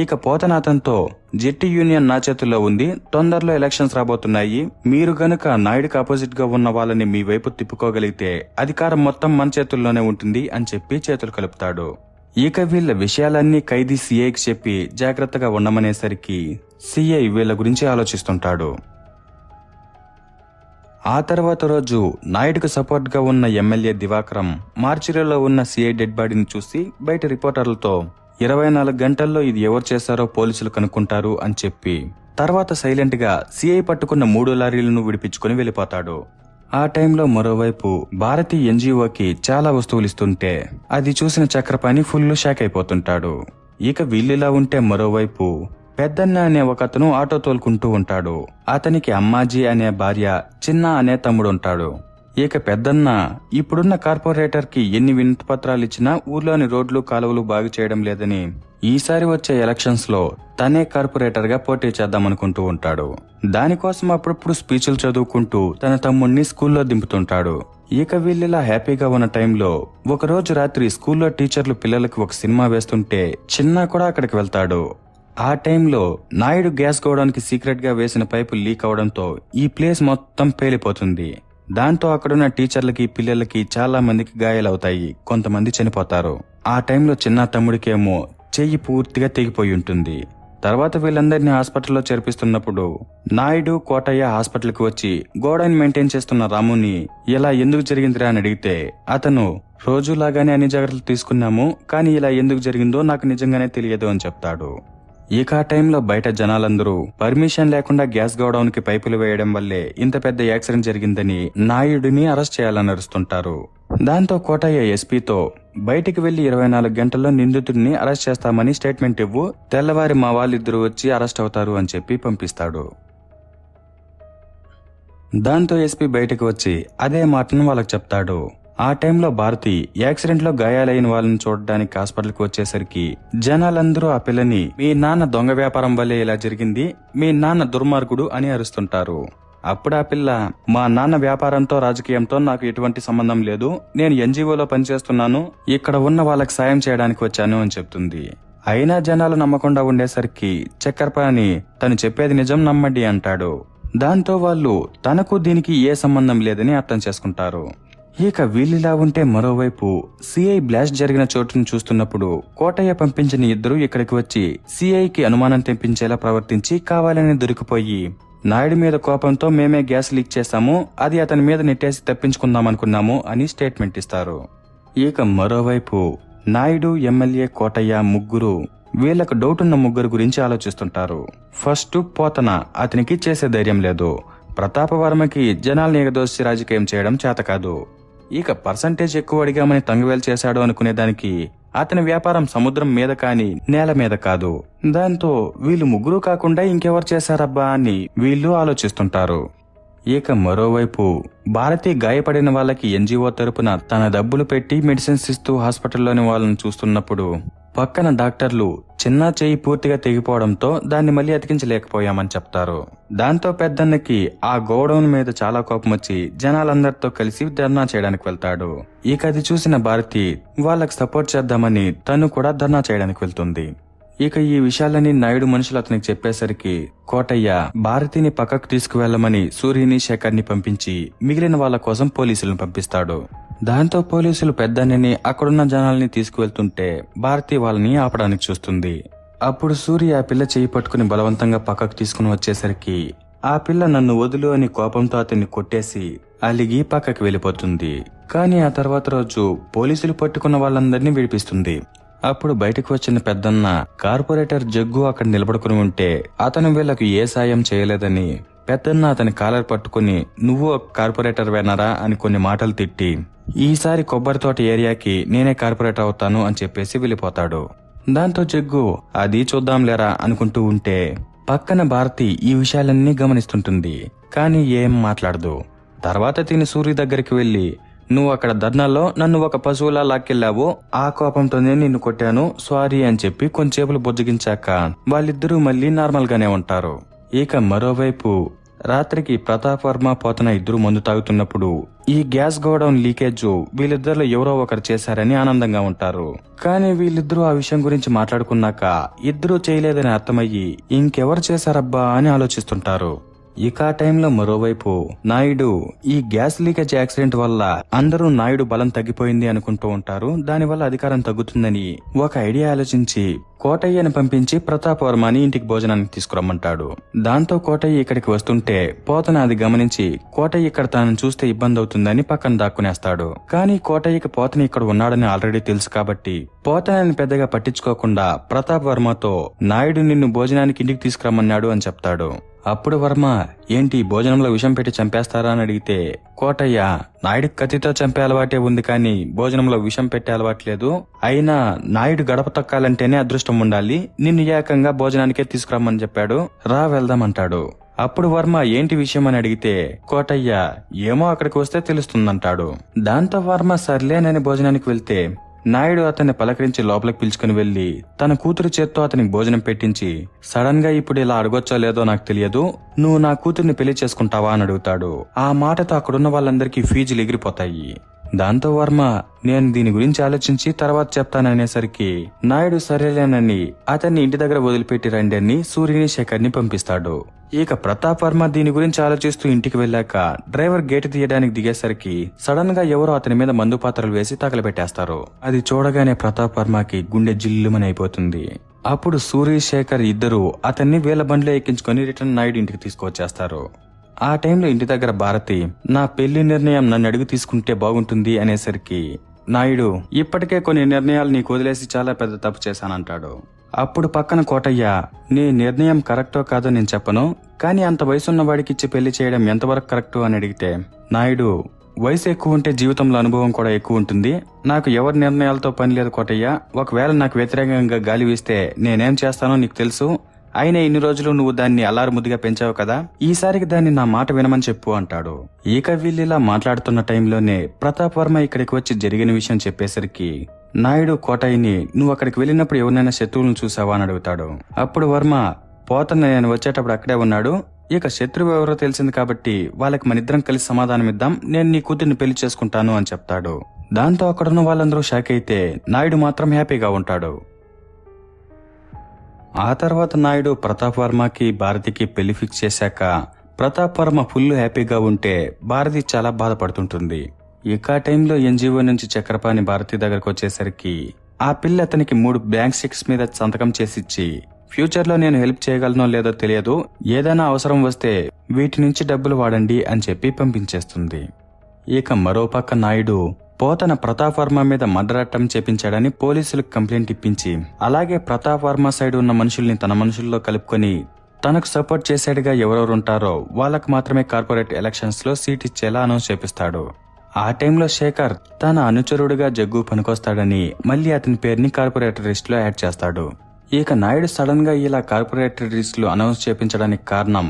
ఇక పోతన అతనితో జెట్టి యూనియన్ నా చేతుల్లో ఉంది, తొందరలో ఎలక్షన్స్ రాబోతున్నాయి, మీరు గనుక నాయుడికి ఆపోజిట్ గా ఉన్న వాళ్ళని మీ వైపు తిప్పుకోగలిగితే అధికారం మొత్తం మన చేతుల్లోనే ఉంటుంది అని చెప్పి చేతులు కలుపుతాడు. ఇక వీళ్ళ విషయాలన్నీ ఖైదీ సిఐకి చెప్పి జాగ్రత్తగా ఉండమనేసరికి సిఐ వీళ్ళ గురించి ఆలోచిస్తుంటాడు. ఆ తర్వాత రోజు నాయుడుకు సపోర్ట్ గా ఉన్న ఎమ్మెల్యే దివాకరం మార్చిలో ఉన్న సిఐ డెడ్ బాడీని చూసి బయట రిపోర్టర్లతో 24 గంటల్లో ఇది ఎవరు చేశారో పోలీసులు కనుక్కుంటారు అని చెప్పి తర్వాత సైలెంట్ గా సిఐ పట్టుకున్న 3 లారీలను విడిపించుకుని వెళ్లిపోతాడు. ఆ టైంలో మరోవైపు భారతి ఎన్జిఓకి చాలా వస్తువులు ఇస్తుంటే అది చూసిన చక్రపాణి ఫుల్ షాక్ అయిపోతుంటాడు. ఇక వీళ్ళిలా ఉంటే మరోవైపు పెద్దన్న అనే ఒకతను ఆటో తోలుకుంటూ ఉంటాడు. అతనికి అమ్మాజీ అనే భార్య, చిన్న అనే తమ్ముడు ఉంటాడు. ఇక పెద్దన్న ఇప్పుడున్న కార్పొరేటర్ కి ఎన్ని వినతి పత్రాలు ఇచ్చినా ఊర్లోని రోడ్లు కాలువలు బాగు చేయడం లేదని ఈసారి వచ్చే ఎలక్షన్స్ లో తనే కార్పొరేటర్ గా పోటీ చేద్దామనుకుంటూ ఉంటాడు. దానికోసం అప్పుడప్పుడు స్పీచ్లు చదువుకుంటూ తన తమ్ముడిని స్కూల్లో దింపుతుంటాడు. ఇక వీళ్ళిలా హ్యాపీగా ఉన్న టైంలో ఒకరోజు రాత్రి స్కూల్లో టీచర్లు పిల్లలకి ఒక సినిమా వేస్తుంటే చిన్న కూడా అక్కడికి వెళ్తాడు. ఆ టైంలో నాయుడు గ్యాస్ గోడానికి సీక్రెట్ గా వేసిన పైపు లీక్ అవడంతో ఈ ప్లేస్ మొత్తం పేలిపోతుంది. దాంతో అక్కడున్న టీచర్లకి పిల్లలకి చాలా మందికి గాయాలవుతాయి, కొంతమంది చనిపోతారు. ఆ టైంలో చిన్న తమ్ముడికేమో చెయ్యి పూర్తిగా తెగిపోయి ఉంటుంది. తర్వాత వీళ్ళందరినీ హాస్పిటల్లో చేర్పిస్తున్నప్పుడు నాయుడు, కోటయ్య హాస్పిటల్కి వచ్చి గోడని మెయింటైన్ చేస్తున్న రాముని ఇలా ఎందుకు జరిగిందిరా అని అడిగితే అతను రోజులాగానే అన్ని జాగ్రత్తలు తీసుకున్నాము, కానీ ఇలా ఎందుకు జరిగిందో నాకు నిజంగానే తెలియదు అని చెప్తాడు. ఇక ఆ టైంలో బయట జనాలందరూ పర్మిషన్ లేకుండా గ్యాస్ గోడౌన్ కి పైపులు వేయడం వల్లే ఇంత పెద్ద యాక్సిడెంట్ జరిగిందని నాయుడిని అరెస్ట్ చేయాలని అరుస్తుంటారు. దాంతో కోటయ్య ఎస్పీతో బయటికి వెళ్లి 24 గంటల్లో నిందితుడిని అరెస్ట్ చేస్తామని స్టేట్మెంట్ ఇవ్వు, తెల్లవారి మా వాళ్ళిద్దరూ వచ్చి అరెస్ట్ అవుతారు అని చెప్పి పంపిస్తాడు. దాంతో ఎస్పీ బయటకు వచ్చి అదే మాటను వాళ్ళకి చెప్తాడు. ఆ టైంలో భారతి యాక్సిడెంట్ లో గాయాలైన వాళ్ళని చూడడానికి హాస్పిటల్కి వచ్చేసరికి జనాలందరూ ఆ పిల్లని మీ నాన్న దొంగ వ్యాపారం వల్లే ఇలా జరిగింది, మీ నాన్న దుర్మార్గుడు అని అరుస్తుంటారు. అప్పుడు ఆ పిల్ల మా నాన్న వ్యాపారంతో రాజకీయంతో నాకు ఎటువంటి సంబంధం లేదు, నేను ఎన్జిఓలో పనిచేస్తున్నాను, ఇక్కడ ఉన్న వాళ్ళకి సాయం చేయడానికి వచ్చాను అని చెప్తుంది. అయినా జనాలు నమ్మకుండా ఉండేసరికి చక్కర్పాని తను చెప్పేది నిజం నమ్మండి అంటాడు. దాంతో వాళ్ళు తనకు దీనికి ఏ సంబంధం లేదని అర్థం చేసుకుంటారు. ఇక వీళ్ళిలా ఉంటే మరోవైపు సిఐ బ్లాస్ట్ జరిగిన చోటును చూస్తున్నప్పుడు కోటయ్య పంపించిన ఇద్దరు ఇక్కడికి వచ్చి సిఐకి అనుమానం తెప్పించేలా ప్రవర్తించి కావాలని దొరికిపోయి నాయుడు మీద కోపంతో మేమే గ్యాస్ లీక్ చేశాము, అది అతని మీద నెట్టేసి తప్పించుకుందాం అనుకున్నాము అని స్టేట్మెంట్ ఇస్తారు. ఇక మరోవైపు నాయుడు, ఎమ్మెల్యే, కోటయ్య ముగ్గురు వీళ్లకు డౌట్ ఉన్న ముగ్గురు గురించి ఆలోచిస్తుంటారు. ఫస్ట్ పోతన, అతనికి చేసే ధైర్యం లేదు. ప్రతాపవర్మకి జనాల్ని ఎగదోసి రాజకీయం చేయడం చేత కాదు. ఇక పర్సంటేజ్ ఎక్కువ అడిగామని తంగువేలు చేశాడు అనుకునేదానికి అతని వ్యాపారం సముద్రం మీద కాని నేల మీద కాదు. దాంతో వీళ్ళు ముగ్గురు కాకుండా ఇంకెవరు చేశారబ్బా అని వీళ్ళు ఆలోచిస్తుంటారు. ఇక మరోవైపు భారతి గాయపడిన వాళ్ళకి ఎన్జిఓ తరపున తన డబ్బులు పెట్టి మెడిసిన్స్ ఇస్తూ హాస్పిటల్లోని వాళ్ళని చూస్తున్నప్పుడు పక్కన డాక్టర్లు చిన్న చెయ్యి పూర్తిగా తెగిపోవడంతో దాన్ని మళ్లీ అతికించలేకపోయామని చెప్తారు. దాంతో పెద్దన్నకి ఆ గోడౌన్ మీద చాలా కోపం వచ్చి జనాలందరితో కలిసి ధర్నా చేయడానికి వెళ్తాడు. ఇక అది చూసిన భారతి వాళ్ళకి సపోర్ట్ చేద్దామని తను కూడా ధర్నా చేయడానికి వెళ్తుంది. ఇక ఈ విషయాలని నాయుడు మనుషులు అతనికి చెప్పేసరికి కోటయ్య భారతిని పక్కకు తీసుకువెళ్లమని సూర్యని, శేఖర్ని పంపించి మిగిలిన వాళ్ళ కోసం పోలీసులను పంపిస్తాడు. దాంతో పోలీసులు పెద్దన్నని అక్కడున్న జనాల్ని తీసుకువెళ్తుంటే భారతి వాళ్ళని ఆపడానికి చూస్తుంది. అప్పుడు సూర్య ఆ పిల్ల చేయి పట్టుకుని బలవంతంగా పక్కకు తీసుకుని వచ్చేసరికి ఆ పిల్ల నన్ను వదులు అని కోపంతో అతన్ని కొట్టేసి అలిగి పక్కకి వెళ్లిపోతుంది. కానీ ఆ తర్వాత రోజు పోలీసులు పట్టుకున్న వాళ్ళందరినీ విడిపిస్తుంది. అప్పుడు బయటకు వచ్చిన పెద్దన్న కార్పొరేటర్ జగ్గు అక్కడ నిలబడుకుని ఉంటే అతను వీళ్లకు ఏ సాయం చేయలేదని పెద్దన్న అతని కాలర్ పట్టుకుని నువ్వు కార్పొరేటర్ వేనారా అని కొన్ని మాటలు తిట్టి ఈసారి కొబ్బరి తోట ఏరియాకి నేనే కార్పొరేటర్ అవుతాను అని చెప్పేసి వెళ్ళిపోతాడు. దాంతో జగ్గు అది చూద్దాంలేరా అనుకుంటూ ఉంటే పక్కన భారతి ఈ విషయాలన్నీ గమనిస్తుంటుంది. కానీ ఏం మాట్లాడదు. తర్వాత తిని సూర్య దగ్గరికి వెళ్లి నువ్వు అక్కడ ధర్నాల్లో నన్ను ఒక పశువులా లాక్కెళ్లావు, ఆ కోపంతోనే నిన్ను కొట్టాను, సారీ అని చెప్పి కొంచెంసేపులు బుజ్జగించాక వాళ్ళిద్దరూ మళ్లీ నార్మల్ గానే ఉంటారు. ఇక మరోవైపు రాత్రికి ప్రతాప్ వర్మ, పోతన ఇద్దరు మందు తాగుతున్నప్పుడు ఈ గ్యాస్ గోడౌన్ లీకేజ్ వీళ్ళిద్దరిలో ఎవరో ఒకరు చేశారని ఆనందంగా ఉంటారు. కానీ వీళ్ళిద్దరూ ఆ విషయం గురించి మాట్లాడుకున్నాక ఇద్దరూ చేయలేదని అర్థమయ్యి ఇంకెవరు చేశారబ్బా అని ఆలోచిస్తుంటారు. ఇక ఆ టైంలో మరోవైపు నాయుడు ఈ గ్యాస్ లీకేజ్ యాక్సిడెంట్ వల్ల అందరూ నాయుడు బలం తగ్గిపోయింది అనుకుంటూ ఉంటారు. దానివల్ల అధికారం తగ్గుతుందని ఒక ఐడియా ఆలోచించి కోటయ్యని పంపించి ప్రతాప్ వర్మని ఇంటికి భోజనానికి తీసుకురమ్మంటాడు. దాంతో కోటయ్య ఇక్కడికి వస్తుంటే పోతన అది గమనించి కోటయ్య ఇక్కడ తాను చూస్తే ఇబ్బంది అవుతుందని పక్కన దాక్కునేస్తాడు. కానీ కోటయ్యకి పోతన ఇక్కడ ఉన్నాడని ఆల్రెడీ తెలుసు కాబట్టి పోతనని పెద్దగా పట్టించుకోకుండా ప్రతాప్ వర్మతో నాయుడు నిన్ను భోజనానికి ఇంటికి తీసుకురమ్మన్నాడు అని చెప్తాడు. అప్పుడు వర్మ ఏంటి భోజనంలో విషం పెట్టి చంపేస్తారా అని అడిగితే కోటయ్య నాయుడు కత్తితో చంపే అలవాటే ఉంది కానీ భోజనంలో విషం పెట్టే అలవాట్లేదు, అయినా నాయుడు గడప తొక్కాలంటేనే అదృష్టం ఉండాలి, నిన్ను ఏకంగా భోజనానికే తీసుకురమ్మని చెప్పాడు, రా వెళ్దామంటాడు. అప్పుడు వర్మ ఏంటి విషయం అని అడిగితే కోటయ్య ఏమో అక్కడికి వస్తే తెలుస్తుందంటాడు. దాంతో వర్మ సర్లేనని భోజనానికి వెళ్తే నాయుడు అతన్ని పలకరించి లోపలికి పిలుచుకుని వెళ్లి తన కూతురు చేత్తో అతనికి భోజనం పెట్టించి సడన్ గా ఇప్పుడు ఇలా అడగొచ్చో లేదో నాకు తెలియదు, నువ్వు నా కూతుర్ని పెళ్లి చేసుకుంటావా అని అడుగుతాడు. ఆ మాటతో అక్కడున్న వాళ్ళందరికీ ఫీజులు ఎగిరిపోతాయి. దాంతో వర్మ నేను దీని గురించి ఆలోచించి తర్వాత చెప్తాననేసరికి నాయుడు సరేలేనని అతన్ని ఇంటి దగ్గర వదిలిపెట్టి రండి అని సూర్యని, శేఖర్ని పంపిస్తాడు. ఇక ప్రతాప్ వర్మ దీని గురించి ఆలోచిస్తూ ఇంటికి వెళ్ళాక డ్రైవర్ గేటు తీయడానికి దిగేసరికి సడన్ గా ఎవరో అతని మీద మందు పాత్రలు వేసి తగలబెట్టేస్తారు. అది చూడగానే ప్రతాప్ వర్మకి గుండె జిల్లుమని అయిపోతుంది. అప్పుడు సూర్య, శేఖర్ ఇద్దరు అతన్ని వీళ్ళ బండిలో ఎక్కించుకుని రిటర్న్ నాయుడు ఇంటికి తీసుకొచ్చేస్తారు. ఆ టైంలో ఇంటి దగ్గర భారతి నా పెళ్లి నిర్ణయం నన్ను అడుగు తీసుకుంటే బాగుంటుంది అనేసరికి నాయుడు ఇప్పటికే కొన్ని నిర్ణయాలు నీకు వదిలేసి చాలా పెద్ద తప్పు చేశానంటాడు. అప్పుడు పక్కన కోటయ్య, నీ నిర్ణయం కరెక్టో కాదో నేను చెప్పను, కానీ అంత వయసున్న వాడికిచ్చి పెళ్లి చేయడం ఎంతవరకు కరెక్టు అని అడిగితే నాయుడు, వయసు ఎక్కువ ఉంటే జీవితంలో అనుభవం కూడా ఎక్కువ ఉంటుంది. నాకు ఎవరి నిర్ణయాలతో పని లేదు కోటయ్య. ఒకవేళ నాకు వ్యతిరేకంగా గాలి వీస్తే నేనేం చేస్తానో నీకు తెలుసు. అయినా ఇన్ని రోజులు నువ్వు దాన్ని అలారుముద్దుగా పెంచావు కదా, ఈసారికి దాన్ని నా మాట వినమని చెప్పు అంటాడు. ఇక వీళ్ళిలా మాట్లాడుతున్న టైంలోనే ప్రతాప్ వర్మ ఇక్కడికి వచ్చి జరిగిన విషయం చెప్పేసరికి నాయుడు కోటయ్యని, నువ్వు అక్కడికి వెళ్ళినప్పుడు ఎవరినైనా శత్రువులను చూసావా అని అడుగుతాడు. అప్పుడు వర్మ, పోతన్న నేను వచ్చేటప్పుడు అక్కడే ఉన్నాడు. ఇక శత్రువు ఎవరో తెలిసింది కాబట్టి వాళ్ళకి మనిద్దరం కలిసి సమాధానం ఇద్దాం, నేను నీ కూతుర్ని పెళ్లి చేసుకుంటాను అని చెప్తాడు. దాంతో అక్కడున్న వాళ్ళందరూ షాక్ అయితే నాయుడు మాత్రం హ్యాపీగా ఉంటాడు. ఆ తర్వాత నాయుడు ప్రతాప్ వర్మకి భారతికి పెళ్లి ఫిక్స్ చేశాక ప్రతాప్ వర్మ ఫుల్ హ్యాపీగా ఉంటే భారతి చాలా బాధపడుతుంటుంది. ఇక టైంలో ఎన్జిఓ నుంచి చక్రపాణి భారతి దగ్గరకు వచ్చేసరికి ఆ పిల్ల అతనికి 3 బ్యాంక్ చెక్స్ మీద సంతకం చేసిచ్చి, ఫ్యూచర్ లో నేను హెల్ప్ చేయగలనో లేదో తెలియదు, ఏదైనా అవసరం వస్తే వీటి నుంచి డబ్బులు వాడండి అని చెప్పి పంపించేస్తుంది. ఇక మరోపక్క నాయుడు పోతన ప్రతాప్ వర్మ మీద మర్డర్ అటెంప్ట్ చేపించాడని పోలీసులకు కంప్లైంట్ ఇప్పించి, అలాగే ప్రతాప్ వర్మ సైడ్ ఉన్న మనుషుల్ని తన మనుషుల్లో కలుపుకొని తనకు సపోర్ట్ చేసేట్టుగా ఎవరెవరు ఉంటారో వాళ్ళకు మాత్రమే కార్పొరేట్ ఎలక్షన్స్ లో సీట్ ఇచ్చేలా అనౌన్స్ చేపిస్తాడు. ఆ టైంలో శేఖర్ తన అనుచరుడుగా జగ్గు పనికొస్తాడని మళ్లీ అతని పేరుని కార్పొరేటర్ లిస్ట్ లో యాడ్ చేస్తాడు. ఇక నాయుడు సడన్ గా ఇలా కార్పొరేటర్ లిస్ట్ లో అనౌన్స్ చేపించడానికి కారణం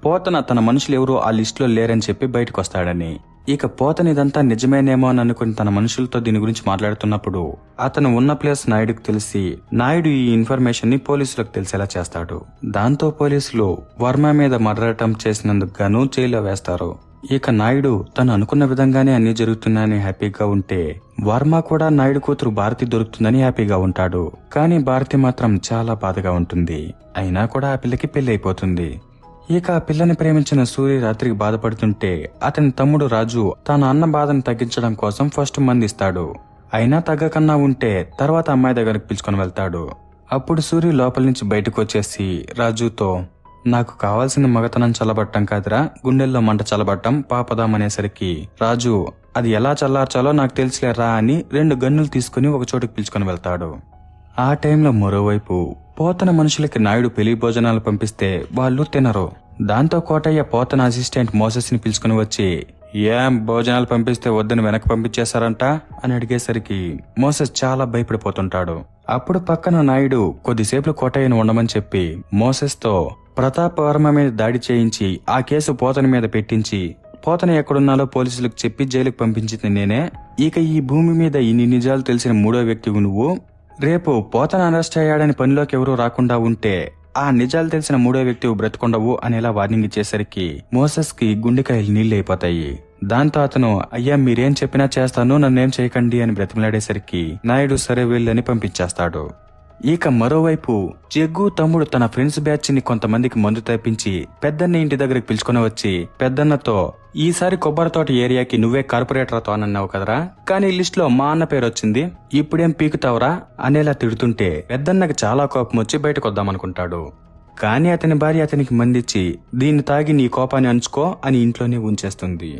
పోతన తన మనుషులు ఎవరు ఆ లిస్ట్ లో లేరని చెప్పి బయటకు వస్తాడని. ఇక పోతన ఇదంతా నిజమేనేమో అని అనుకుని తన మనుషులతో దీని గురించి మాట్లాడుతున్నప్పుడు అతను ఉన్న ప్లేస్ నాయుడుకు తెలిసి నాయుడు ఈ ఇన్ఫర్మేషన్ ని పోలీసులకు తెలిసేలా చేస్తాడు. దాంతో పోలీసులు వర్మ మీద మర్డర్ అటెంప్ట్ చేసినందుకు గాను జైల్లో వేస్తారు. ఇక నాయుడు తను అనుకున్న విధంగానే అన్ని జరుగుతున్నాయని హ్యాపీగా ఉంటే వర్మ కూడా నాయుడు కూతురు భారతి దొరుకుతుందని హ్యాపీగా ఉంటాడు. కానీ భారతి మాత్రం చాలా బాధగా ఉంటుంది. అయినా కూడా ఆ పిల్లకి పెళ్లి అయిపోతుంది. ఇక ఆ పిల్లని ప్రేమించిన సూరి రాత్రికి బాధపడుతుంటే అతని తమ్ముడు రాజు తన అన్న బాధను తగ్గించడం కోసం ఫస్ట్ మందిస్తాడు. అయినా తగ్గకన్నా ఉంటే తర్వాత అమ్మాయి దగ్గరకు పిలుచుకొని వెళ్తాడు. అప్పుడు సూరి లోపల నుంచి బయటకు వచ్చేసి రాజుతో, నాకు కావాల్సిన మగతనం చల్లబట్టం కాదురా, గుండెల్లో మంట చల్లబట్టం పాపదామనేసరికి రాజు, అది ఎలా చల్లార్చాలో నాకు తెలిసిలేరా అని 2 గన్నులు తీసుకుని ఒక చోటుకు పిలుచుకొని వెళ్తాడు. ఆ టైంలో మరోవైపు పోతన మనుషులకి నాయుడు పెళ్లి భోజనాలు పంపిస్తే వాళ్ళు తినరు. దాంతో కోటయ్య పోతన అసిస్టెంట్ మోసెస్ ని పిలుచుకుని వచ్చి, ఏం భోజనాలు పంపిస్తే వద్దని వెనక్కి పంపించేశారంట అని అడిగేసరికి మోసెస్ చాలా భయపడిపోతుంటాడు. అప్పుడు పక్కన నాయుడు కొద్దిసేపు కోటయ్యను ఉండమని చెప్పి మోసెస్ తో ప్రతాప్ వర్మ మీద దాడి చేయించి ఆ కేసు పోతన మీద పెట్టించి, పోతన ఎక్కడున్నాలో పోలీసులకు చెప్పి జైలుకు పంపించింది నేనే, ఇక ఈ భూమి మీద ఇన్ని నిజాలు తెలిసిన 3వ వ్యక్తివి నువ్వు, రేపు పోతన అరెస్ట్ అయ్యాడని పనిలోకి ఎవరూ రాకుండా ఉంటే ఆ నిజాలు తెలిసిన 3వ వ్యక్తివి బ్రతుకుండవు అనేలా వార్నింగ్ ఇచ్చేసరికి మోసెస్ కి గుండెకాయలు నీళ్లైపోతాయి. దాంతో అతను, అయ్యా మీరేం చెప్పినా చేస్తాను, నన్నేం చేయకండి అని బ్రతిమలాడేసరికి నాయుడు సరే వెళ్ళని పంపించేస్తాడు. ఇక మరోవైపు జగ్గు తమ్ముడు తన ఫ్రెండ్స్ బ్యాచ్ ని కొంతమందికి మందు తెప్పించి పెద్దన్న ఇంటి దగ్గరికి పిలుచుకుని వచ్చి పెద్దన్నతో, ఈసారి కొబ్బరి తోట ఏరియాకి నువ్వే కార్పొరేటర్ అవుతానన్నావు కదరా, కానీ లిస్ట్ లో మా అన్న పేరు వచ్చింది, ఇప్పుడేం పీకుతావురా అనేలా తిడుతుంటే పెద్దన్నకి చాలా కోపం వచ్చి బయటకు వద్దామనుకుంటాడు. కానీ అతని భార్య అతనికి మందిచ్చి, దీన్ని తాగి నీ కోపాన్ని అంచుకో అని ఇంట్లోనే ఉంచేస్తుంది.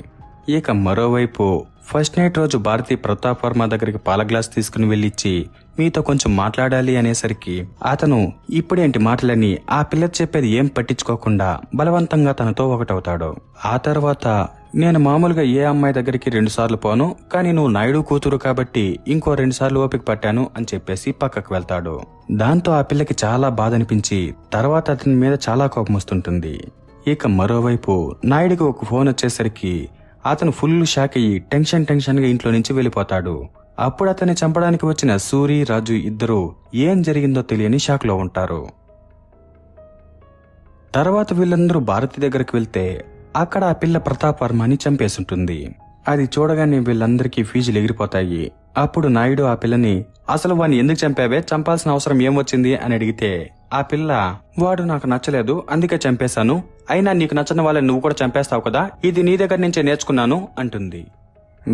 ఇక మరోవైపు ఫస్ట్ నైట్ రోజు భారతి ప్రతాప్ వర్మ దగ్గరికి పాల గ్లాస్ తీసుకుని వెళ్ళిచ్చి, మీతో కొంచెం మాట్లాడాలి అనేసరికి అతను ఇప్పుడేంటి మాటలని ఆ పిల్ల చెప్పేది ఏం పట్టించుకోకుండా బలవంతంగా తనతో ఒకటవుతాడు. ఆ తర్వాత, నేను మామూలుగా ఏ అమ్మాయి దగ్గరికి 2 సార్లు పోను, కానీ నువ్వు నాయుడు కూతురు కాబట్టి ఇంకో 2 సార్లు ఓపిక పట్టాను అని చెప్పేసి పక్కకు వెళ్తాడు. దాంతో ఆ పిల్లకి చాలా బాధ అనిపించి తర్వాత అతని మీద చాలా కోపం వస్తుంటుంది. ఇక మరోవైపు నాయుడికి ఒక ఫోన్ వచ్చేసరికి అతను ఫుల్ షాక్ అయ్యి టెన్షన్ గా ఇంట్లో నుంచి వెళ్ళిపోతాడు. అప్పుడు అతన్ని చంపడానికి వచ్చిన సూరి రాజు ఇద్దరు ఏం జరిగిందో తెలియని షాక్ లో ఉంటారు. తర్వాత వీళ్ళందరూ భారతి దగ్గరికి వెళ్తే అక్కడ ఆ పిల్ల ప్రతాప్ వర్మని చంపేసుంటుంది. అది చూడగానే వీళ్ళందరికీ ఫీజులు ఎగిరిపోతాయి. అప్పుడు నాయుడు ఆ పిల్లని, అసలు వాడిని ఎందుకు చంపావే, చంపాల్సిన అవసరం ఏమొచ్చింది అని అడిగితే ఆ పిల్ల, వాడు నాకు నచ్చలేదు అందుకే చంపేశాను, అయినా నీకు నచ్చని వాళ్ళని నువ్వు కూడా చంపేస్తావు కదా, ఇది నీ దగ్గర నుంచే నేర్చుకున్నాను అంటుంది.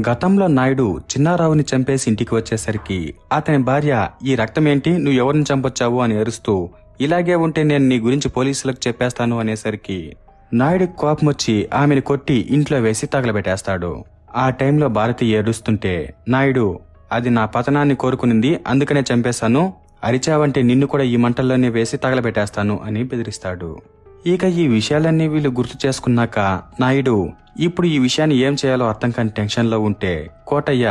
గతంలో నాయుడు చిన్నారావుని చంపేసి ఇంటికి వచ్చేసరికి అతని భార్య, ఈ రక్తం ఏంటి, నువ్వు ఎవరిని చంపొచ్చావు అని అరుస్తూ, ఇలాగే ఉంటే నేను నీ గురించి పోలీసులకు చెప్పేస్తాను అనేసరికి నాయుడికి కోపం వచ్చి ఆమెను కొట్టి ఇంట్లో వేసి తగలబెట్టేస్తాడు. ఆ టైంలో భారతి ఏడుస్తుంటే నాయుడు, అది నా పతనాన్ని కోరుకునింది అందుకనే చంపేశాను, అరిచావంటే నిన్ను కూడా ఈ మంటల్లోనే వేసి తగలబెట్టేస్తాను అని బెదిరిస్తాడు. ఇక ఈ విషయాలన్నీ వీళ్ళు గుర్తు చేసుకున్నాక నాయుడు ఇప్పుడు ఈ విషయాన్ని ఏం చేయాలో అర్థం కాని టెన్షన్లో ఉంటే కోటయ్య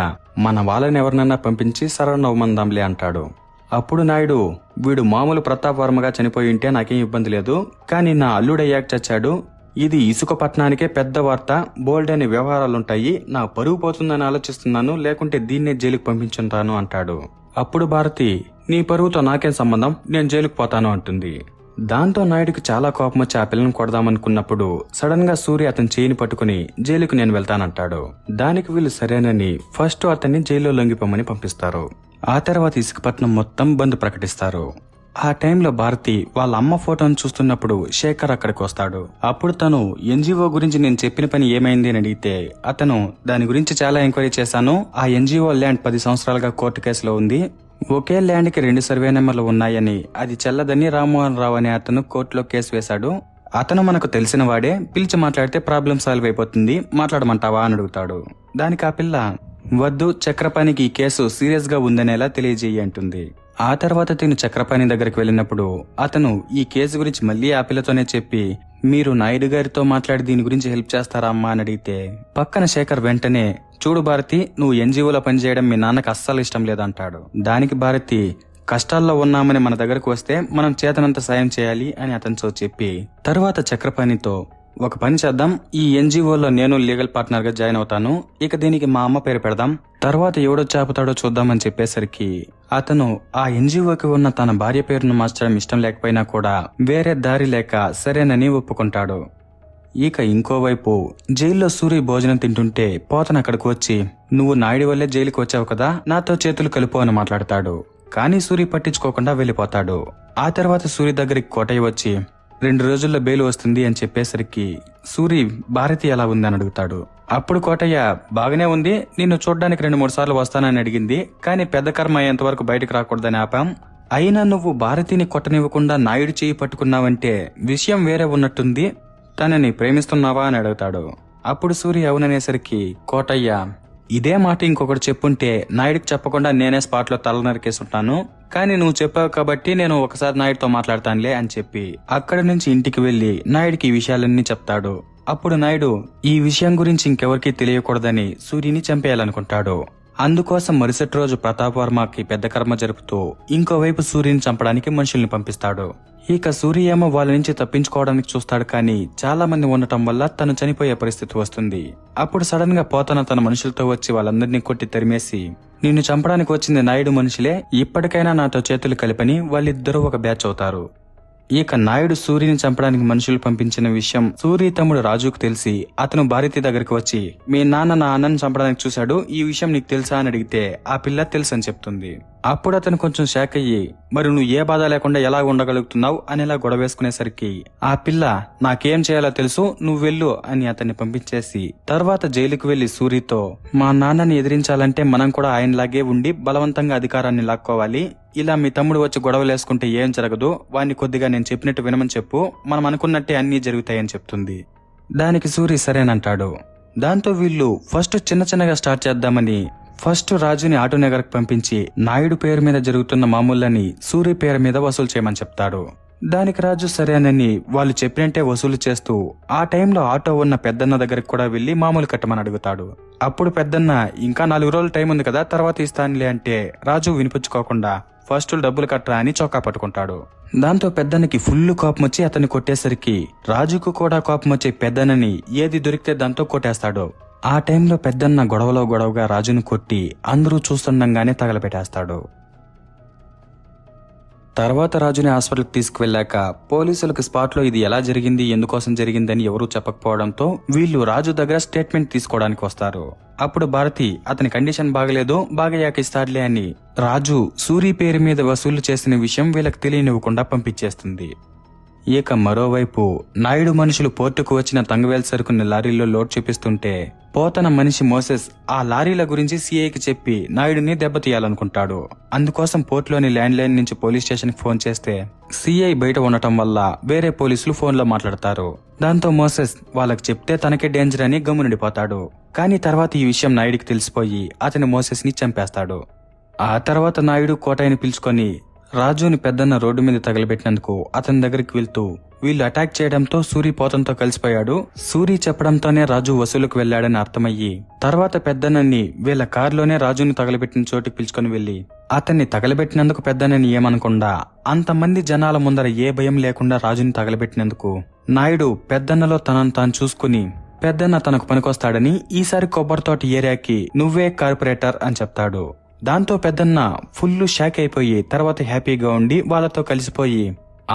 మన వాళ్ళని ఎవరినన్నా పంపించి సరళనవ్వమందాంలే అంటాడు. అప్పుడు నాయుడు వీడు మామూలు ప్రతాప్ వర్మగా చనిపోయి ఉంటే నాకేం ఇబ్బంది లేదు, కానీ నా అల్లుడయ్యాక చచ్చాడు, ఇది ఇసుక పట్టణానికే పెద్ద వార్త, బోల్డ్ అనే వ్యవహారాలుంటాయి, నా పరువు పోతుందని ఆలోచిస్తున్నాను, లేకుంటే దీన్నే జైలుకు పంపించుంటాను అంటాడు. అప్పుడు భారతి నీ పరువుతో నాకేం సంబంధం, నేను జైలుకు పోతాను అంటుంది. దాంతో నాయుడికి చాలా కోపం వచ్చి ఆ పిల్లని కొడదామనుకున్నప్పుడు సడన్ గా సూర్య అతని చేయిని పట్టుకుని జైలుకు నేను వెళ్తానంటాడు. దానికి వీళ్ళు సరేనని ఫస్ట్ అతన్ని జైల్లో లొంగిపోమని పంపిస్తారు. ఆ తర్వాత ఇసుకపట్నం మొత్తం బంద్ ప్రకటిస్తారు. ఆ టైంలో భారతి వాళ్ళ అమ్మ ఫోటోను చూస్తున్నప్పుడు శేఖర్ అక్కడికి వస్తాడు. అప్పుడు తను ఎన్జిఓ గురించి నేను చెప్పిన పని ఏమైంది అని అడిగితే అతను దాని గురించి చాలా ఎంక్వైరీ చేశాను, ఆ ఎన్జిఓ ల్యాండ్ 10 సంవత్సరాలుగా కోర్టు కేసులో ఉంది, ఒకే ల్యాండ్ కి 2 సర్వే నెంబర్లు ఉన్నాయని, అది చెల్లదని రామ్మోహన్ రావు అనే అతను కోర్టులో కేసు వేశాడు, అతను మనకు తెలిసిన వాడే, పిలిచి మాట్లాడితే ప్రాబ్లం సాల్వ్ అయిపోతుంది, మాట్లాడమంటావా అని అడుగుతాడు. దానికి ఆ పిల్ల వద్దు, చక్రపాణికి ఈ కేసు సీరియస్ గా ఉందనేలా తెలియజేయి అంటుంది. ఆ తర్వాత తిను చక్రపాణి దగ్గరికి వెళ్ళినప్పుడు అతను ఈ కేసు గురించి మళ్లీ ఆ పిల్లతోనే చెప్పి మీరు నాయుడు గారితో మాట్లాడి దీని గురించి హెల్ప్ చేస్తారా అమ్మా అని అడిగితే పక్కన శేఖర్ వెంటనే చూడు భారతి, నువ్వు ఎన్జిఓలో పనిచేయడం మీ నాన్నకు అస్సలు ఇష్టం లేదంటాడు. దానికి భారతి కష్టాల్లో ఉన్నామని మన దగ్గరకు వస్తే మనం చేతనంత సాయం చేయాలి అని అతనితో చెప్పి తర్వాత చక్రపాణితో ఒక పని చేద్దాం, ఈ ఎన్జిఓలో నేను లీగల్ పార్ట్నర్ గా జాయిన్ అవుతాను, ఇక దీనికి మా అమ్మ పేరు పెడదాం, తర్వాత ఎవడో చేపతాడో చూద్దామని చెప్పేసరికి అతను ఆ ఎన్జిఓకి ఉన్న తన భార్య పేరును మార్చడం ఇష్టం లేకపోయినా కూడా వేరే దారి లేక సరేనని ఒప్పుకుంటాడు. ఇక ఇంకోవైపు జైల్లో సూరి భోజనం తింటుంటే పోతన అక్కడికి వచ్చి నువ్వు నాయుడు వల్లే జైలుకి వచ్చావు కదా, నాతో చేతులు కలుపు అని మాట్లాడతాడు. కానీ సూరి పట్టించుకోకుండా వెళ్లిపోతాడు. ఆ తర్వాత సూరి దగ్గరికి కోటయ్య వచ్చి 2 రోజుల్లో బెయిల్ వస్తుంది అని చెప్పేసరికి సూరి భారతి ఎలా ఉంది అని అడుగుతాడు. అప్పుడు కోటయ్య బాగానే ఉంది, నిన్ను చూడ్డానికి 2-3 సార్లు వస్తానని అడిగింది, కానీ పెద్ద కర్మ అయ్యేంత వరకు బయటకు రాకూడదని ఆపాం, అయినా నువ్వు భారతిని కొట్టనివ్వకుండా నాయుడు చేయి పట్టుకున్నావంటే విషయం వేరే ఉన్నట్టుంది, తనని ప్రేమిస్తున్నావా అని అడుగుతాడు. అప్పుడు సూరి అవుననేసరికి కోటయ్య ఇదే మాట ఇంకొకటి చెప్పుంటే నాయుడికి చెప్పకుండా నేనే స్పాట్ లో తల నరికేసుంటాను, కానీ నువ్వు చెప్పావు కాబట్టి నేను ఒకసారి నాయుడితో మాట్లాడతానులే అని చెప్పి అక్కడి నుంచి ఇంటికి వెళ్లి నాయుడికి ఈ విషయాలన్నీ చెప్తాడు. అప్పుడు నాయుడు ఈ విషయం గురించి ఇంకెవరికీ తెలియకూడదని సూర్యని చంపేయాలనుకుంటాడు. అందుకోసం మరుసటి రోజు ప్రతాప్ వర్మకి పెద్ద కర్మ జరుపుతూ ఇంకోవైపు సూర్యని చంపడానికి మనుషుల్ని పంపిస్తాడు. ఇక సూర్య ఏమో వాళ్ళ నుంచి తప్పించుకోవడానికి చూస్తాడు, కానీ చాలా మంది ఉండటం వల్ల తను చనిపోయే పరిస్థితి వస్తుంది. అప్పుడు సడన్ గా పోతన తన మనుషులతో వచ్చి వాళ్ళందరినీ కొట్టి తరిమేసి నిన్ను చంపడానికి వచ్చింది నాయుడు మనుషులే, ఇప్పటికైనా నాతో చేతులు కలిపని వాళ్ళిద్దరూ ఒక బ్యాచ్ అవుతారు. ఇక నాయుడు సూర్యని చంపడానికి మనుషులు పంపించిన విషయం సూర్య తమ్ముడు రాజుకు తెలిసి అతను భారతి దగ్గరికి వచ్చి మీ నాన్న నా అన్నను చంపడానికి చూశాడు, ఈ విషయం నీకు తెలుసా అని అడిగితే ఆ పిల్ల తెలుసని చెప్తుంది. అప్పుడు అతను కొంచెం షాక్ అయ్యి మరి నువ్వు ఏ బాధ లేకుండా ఎలా ఉండగలుగుతున్నావు అనేలా గొడవేసుకునేసరికి ఆ పిల్ల నాకేం చేయాలో తెలుసు, నువ్వు వెళ్ళు అని అతన్ని పంపించేసి తర్వాత జైలుకు వెళ్లి సూర్యతో మా నాన్నని ఎదిరించాలంటే మనం కూడా ఆయనలాగే ఉండి బలవంతంగా అధికారాన్ని లాక్కోవాలి, ఇలా మీ తమ్ముడు వచ్చి గొడవలేసుకుంటే ఏం జరగదు, వాణ్ణి కొద్దిగా నేను చెప్పినట్టు వినమని చెప్పు, మనం అనుకున్నట్టే అన్నీ జరుగుతాయని చెప్తుంది. దానికి సూరి సరేనంటాడు. దాంతో వీళ్ళు ఫస్ట్ చిన్నగా స్టార్ట్ చేద్దామని ఫస్ట్ రాజుని ఆటోనగర్కి పంపించి నాయుడు పేరు మీద జరుగుతున్న మామూళ్ళని సూరి పేరు మీద వసూలు చేయమని చెప్తాడు. దానికి రాజు సరేనని వాళ్ళు చెప్పినట్టే వసూలు చేస్తూ ఆ టైంలో ఆటో ఉన్న పెద్దన్న దగ్గరికి కూడా వెళ్లి మామూలు కట్టమని అడుగుతాడు. అప్పుడు పెద్దన్న ఇంకా 4 రోజులు టైం ఉంది కదా, తర్వాత ఇస్తానులే అంటే రాజు వినిపించుకోకుండా ఫస్ట్ డబ్బులు కట్టరా అని చొక్కా పట్టుకుంటాడు. దాంతో పెద్దన్నకి ఫుల్ కోపం వచ్చి అతన్ని కొట్టేసరికి రాజుకు కూడా కోపం వచ్చి పెద్దన్నని ఏది దొరికితే దాంతో కొట్టేస్తాడు. ఆ టైంలో పెద్దన్న గొడవగా రాజును కొట్టి అందరూ చూస్తుండగానే తగలబెట్టేస్తాడు. తర్వాత రాజుని హాస్పిటల్కి తీసుకువెళ్లాక పోలీసులకు స్పాట్ లో ఇది ఎలా జరిగింది, ఎందుకోసం జరిగిందని ఎవరూ చెప్పకపోవడంతో వీళ్ళు రాజు దగ్గర స్టేట్మెంట్ తీసుకోవడానికి వస్తారు. అప్పుడు భారతి అతని కండిషన్ బాగలేదు, బాగయ్యాక ఇస్తాడులే అని రాజు సూరి పేరు మీద వసూలు చేసిన విషయం వీళ్ళకి తెలియనివ్వకుండా పంపించేస్తుంది. ఇక మరోవైపు నాయుడు మనుషులు పోర్టుకు వచ్చిన తంగవేల్ సరుకుని లారీల్లో లోడ్ చేపిస్తుంటే పోతన మనిషి మోసెస్ ఆ లారీల గురించి సిఐకి చెప్పి నాయుడిని దెబ్బతీయాలనుకుంటాడు. అందుకోసం పోర్టులోని ల్యాండ్ లైన్ నుంచి పోలీస్ స్టేషన్ కి ఫోన్ చేస్తే సిఐ బయట ఉండటం వల్ల వేరే పోలీసులు ఫోన్లో మాట్లాడతారు. దాంతో మోసెస్ వాళ్ళకి చెప్తే తనకే డేంజర్ అని గమ్మునుండిపోతాడు. కానీ తర్వాత ఈ విషయం నాయుడికి తెలిసిపోయి అతని మోసెస్ ని చంపేస్తాడు. ఆ తర్వాత నాయుడు కోటయ్యని పిలుచుకొని రాజుని పెద్దన్న రోడ్డు మీద తగలబెట్టినందుకు అతని దగ్గరికి వెళ్తూ వీళ్ళు అటాక్ చేయడంతో సూరి పోతంతో కలిసిపోయాడు. సూరి చెప్పడంతోనే రాజు వసూలుకు వెళ్లాడని అర్థమయ్యి తర్వాత పెద్దన్నని వీళ్ళ కారులోనే రాజుని తగలబెట్టిన చోటికి పిలుచుకొని వెళ్లి అతన్ని తగలబెట్టినందుకు పెద్దన్నని ఏమనకుండా అంతమంది జనాల ముందర ఏ భయం లేకుండా రాజుని తగలబెట్టినందుకు నాయుడు పెద్దన్నలో తనను తాను చూసుకుని పెద్దన్న తనకు పనికొస్తాడని ఈసారి కొబ్బరితోట ఏరియాకి నువ్వే కార్పొరేటర్ అని చెప్తాడు. దాంతో పెద్దన్న ఫుల్ షాక్ అయిపోయి తర్వాత హ్యాపీగా ఉండి వాళ్ళతో కలిసిపోయి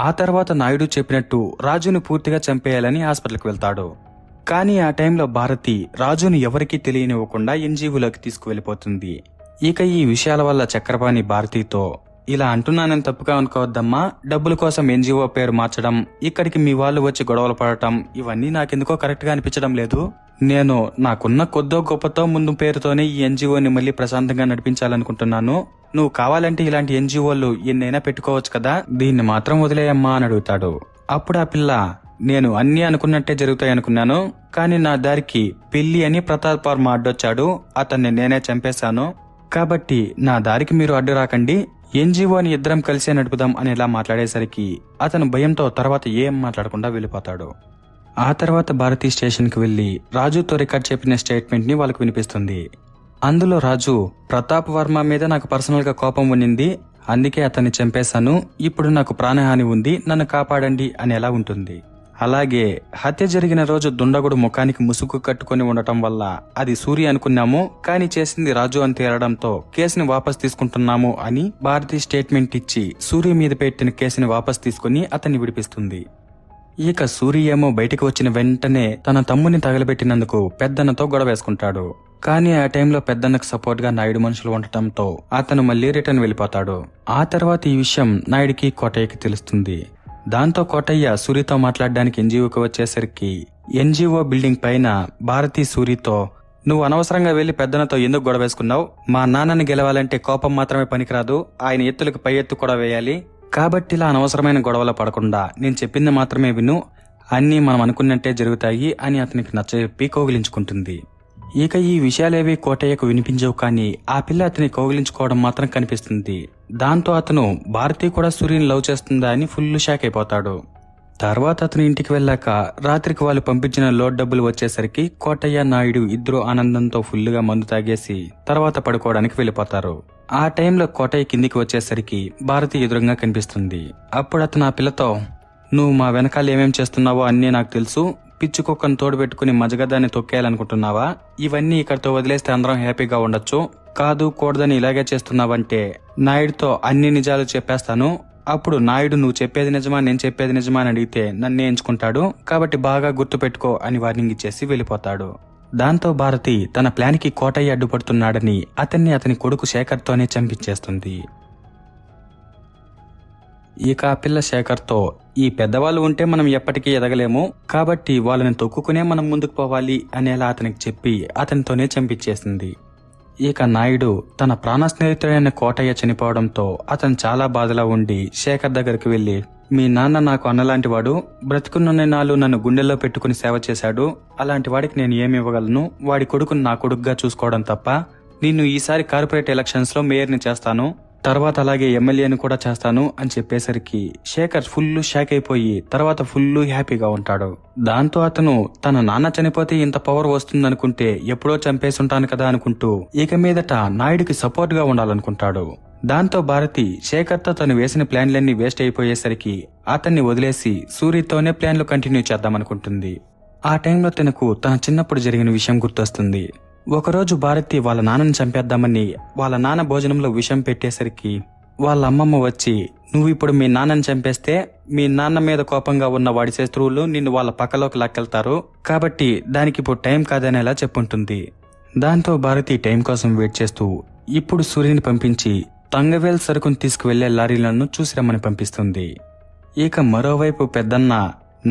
ఆ తర్వాత నాయుడు చెప్పినట్టు రాజును పూర్తిగా చంపేయాలని హాస్పిటల్కి వెళ్తాడు. కానీ ఆ టైంలో భారతి రాజును ఎవరికీ తెలియనివ్వకుండా ఎన్జీఓలోకి తీసుకువెళ్లిపోతుంది. ఇక ఈ విషయాల వల్ల చక్రపాణి భారతితో ఇలా అంటున్నానని తప్పుగా అనుకోవద్దమ్మా, డబ్బుల కోసం ఎన్జీఓ పేరు మార్చడం, ఇక్కడికి మీ వాళ్ళు వచ్చి గొడవలు పడటం ఇవన్నీ నాకెందుకో కరెక్ట్ గా అనిపించడం లేదు. నేను నాకున్న కొద్దో గొప్పతో ముందు పేరుతోనే ఈ ఎన్జీఓని మళ్ళీ ప్రశాంతంగా నడిపించాలనుకుంటున్నాను. నువ్వు కావాలంటే ఇలాంటి ఎన్జీఓలు ఎన్నైనా పెట్టుకోవచ్చు కదా, దీన్ని మాత్రం వదిలేయమ్మా అని అడుగుతాడు. అప్పుడు ఆ పిల్ల నేను అన్ని అనుకున్నట్టే జరుగుతాయి అనుకున్నాను, కానీ నా దారికి పెళ్లి అని ప్రతాప్ వర్మ అడ్డొచ్చాడు, అతన్ని నేనే చంపేశాను. కాబట్టి నా దారికి మీరు అడ్డు రాకండి, ఎన్జీఓని ఇద్దరం కలిసే నడుపుదాం అని ఇలా మాట్లాడేసరికి అతను భయంతో తర్వాత ఏం మాట్లాడకుండా వెళ్ళిపోతాడు. ఆ తర్వాత భారతీ స్టేషన్ కి వెళ్లి రాజుతో రికార్డ్ చెప్పిన స్టేట్మెంట్ ని వాళ్ళకు వినిపిస్తుంది. అందులో రాజు ప్రతాప్ వర్మ మీద నాకు పర్సనల్ గా కోపం ఉన్నింది, అందుకే అతన్ని చంపేశాను, ఇప్పుడు నాకు ప్రాణహాని ఉంది, నన్ను కాపాడండి అని ఎలా ఉంటుంది. అలాగే హత్య జరిగిన రోజు దుండగుడు ముఖానికి ముసుగు కట్టుకుని ఉండటం వల్ల అది సూరి అనుకున్నాము, కానీ చేసింది రాజు అని తేలడంతో కేసుని వాపస్ తీసుకుంటున్నాము అని భారతీ స్టేట్మెంట్ ఇచ్చి సూరి మీద పెట్టిన కేసుని వాపస్ తీసుకుని అతన్ని విడిపిస్తుంది. ఇక సూరి ఏమో బయటికి వచ్చిన వెంటనే తన తమ్ముని తగలబెట్టినందుకు పెద్దన్నతో గొడవ వేసుకుంటాడు. కానీ ఆ టైంలో పెద్దన్నకు సపోర్ట్ గా నాయుడు మనుషులు ఉండటంతో అతను మళ్లీ రిటర్న్ వెళ్ళిపోతాడు. ఆ తర్వాత ఈ విషయం నాయుడికి కోటయ్యకి తెలుస్తుంది. దాంతో కోటయ్య సూరితో మాట్లాడడానికి ఎన్జీఓకి వచ్చేసరికి ఎన్జీఓ బిల్డింగ్ పైన భారతీ సూరితో నువ్వు అనవసరంగా వెళ్లి పెద్దనతో ఎందుకు గొడవ వేసుకున్నావు, మా నాన్నని గెలవాలంటే కోపం మాత్రమే పనికిరాదు, ఆయన ఎత్తులకు పై ఎత్తు కూడా వేయాలి, కాబట్టి ఇలా అనవసరమైన గొడవలు పడకుండా నేను చెప్పింది మాత్రమే విను, అన్నీ మనం అనుకున్నట్టే జరుగుతాయి అని అతనికి నచ్చజెప్పి కౌగిలించుకుంటుంది. ఇక ఈ విషయాలేవి కోటయ్యకు వినిపించవు, కానీ ఆ పిల్ల అతని కౌగిలించుకోవడం మాత్రం కనిపిస్తుంది. దాంతో అతను భారతి కూడా సూర్యుని లవ్ చేస్తుందా అని ఫుల్ షాక్ అయిపోతాడు. తర్వాత అతను ఇంటికి వెళ్ళాక రాత్రికి వాళ్ళు పంపించిన లోడ్ డబ్బులు వచ్చేసరికి కోటయ్య నాయుడు ఇద్దరు ఆనందంతో ఫుల్గా మందు తాగేసి తర్వాత పడుకోవడానికి వెళ్ళిపోతారు. ఆ టైంలో కోటయ్య కిందికి వచ్చేసరికి భారతి ఎదురుగా కనిపిస్తుంది. అప్పుడు అతను ఆ పిల్లతో నువ్వు మా వెనకాల ఏమేం చేస్తున్నావో అన్నీ నాకు తెలుసు, పిచ్చి కుక్కను తోడు పెట్టుకుని మజగదాన్ని తొక్కేయాలనుకుంటున్నావా, ఇవన్నీ ఇక్కడితో వదిలేస్తే అందరం హ్యాపీగా ఉండొచ్చు, కాదు కూడదని ఇలాగే చేస్తున్నావంటే నాయుడుతో అన్ని నిజాలు చెప్పేస్తాను, అప్పుడు నాయుడు నువ్వు చెప్పేది నిజమా నేను చెప్పేది నిజమా అని అడిగితే నన్నే ఎంచుకుంటాడు, కాబట్టి బాగా గుర్తు పెట్టుకో అని వార్నింగ్ ఇచ్చేసి వెళ్ళిపోతాడు. దాంతో భారతి తన ప్లాన్ కి కోటయ్య అడ్డుపడుతున్నాడని అతని కొడుకు శేఖర్తోనే చంపించేస్తుంది. ఇక ఆ పిల్ల శేఖర్తో ఈ పెద్దవాళ్ళు ఉంటే మనం ఎప్పటికీ ఎదగలేము, కాబట్టి వాళ్ళని తొక్కుకునే మనం ముందుకు పోవాలి అనేలా అతనికి చెప్పి అతనితోనే చంపించేసింది. ఇక నాయుడు తన ప్రాణ స్నేహితుడైన కోటయ్య చనిపోవడంతో అతను చాలా బాధలో ఉండి శేఖర్ దగ్గరికి వెళ్లి మీ నాన్న నాకు అన్నలాంటి వాడు, బ్రతికున్న నాళ్ళు నన్ను గుండెల్లో పెట్టుకుని సేవ చేశాడు, అలాంటి వాడికి నేను ఏమి ఇవ్వగలను, వాడి కొడుకుని నా కొడుకుగా చూసుకోవడం తప్ప, నిన్ను ఈసారి కార్పొరేట్ ఎలక్షన్స్ లో మేయర్ని చేస్తాను, తర్వాత అలాగే ఎమ్మెల్యేని కూడా చేస్తాను అని చెప్పేసరికి శేఖర్ ఫుల్ షాక్ అయిపోయి తర్వాత ఫుల్ హ్యాపీగా ఉంటాడు. దాంతో అతను తన నాన్న చనిపోతే ఇంత పవర్ వస్తుందనుకుంటే ఎప్పుడో చంపేసుంటాను కదా అనుకుంటూ ఇక మీదట నాయుడికి సపోర్ట్ గా ఉండాలనుకుంటాడు. దాంతో భారతి శేఖర్తో తను వేసిన ప్లాన్లన్నీ వేస్ట్ అయిపోయేసరికి అతన్ని వదిలేసి సూరితోనే ప్లాన్లు కంటిన్యూ చేద్దామనుకుంటుంది. ఆ టైంలో తనకు తన చిన్నప్పుడు జరిగిన విషయం గుర్తొస్తుంది. ఒకరోజు భారతి వాళ్ళ నాన్నని చంపేద్దామని వాళ్ళ నాన్న భోజనంలో విషం పెట్టేసరికి వాళ్ళ అమ్మమ్మ వచ్చి నువ్వు ఇప్పుడు మీ నాన్నని చంపేస్తే మీ నాన్న మీద కోపంగా ఉన్న వాడి శత్రువులు నిన్ను వాళ్ళ పక్కలోకి లాక్కెళ్తారు, కాబట్టి దానికి ఇప్పుడు టైం కాదనేలా చెప్పుంటుంది. దాంతో భారతి టైం కోసం వెయిట్ చేస్తూ ఇప్పుడు సూర్యుని పంపించి తంగవేల్ సరుకును తీసుకువెళ్లే లారీలను చూసి రమ్మని పంపిస్తుంది. ఇక మరోవైపు పెద్దన్న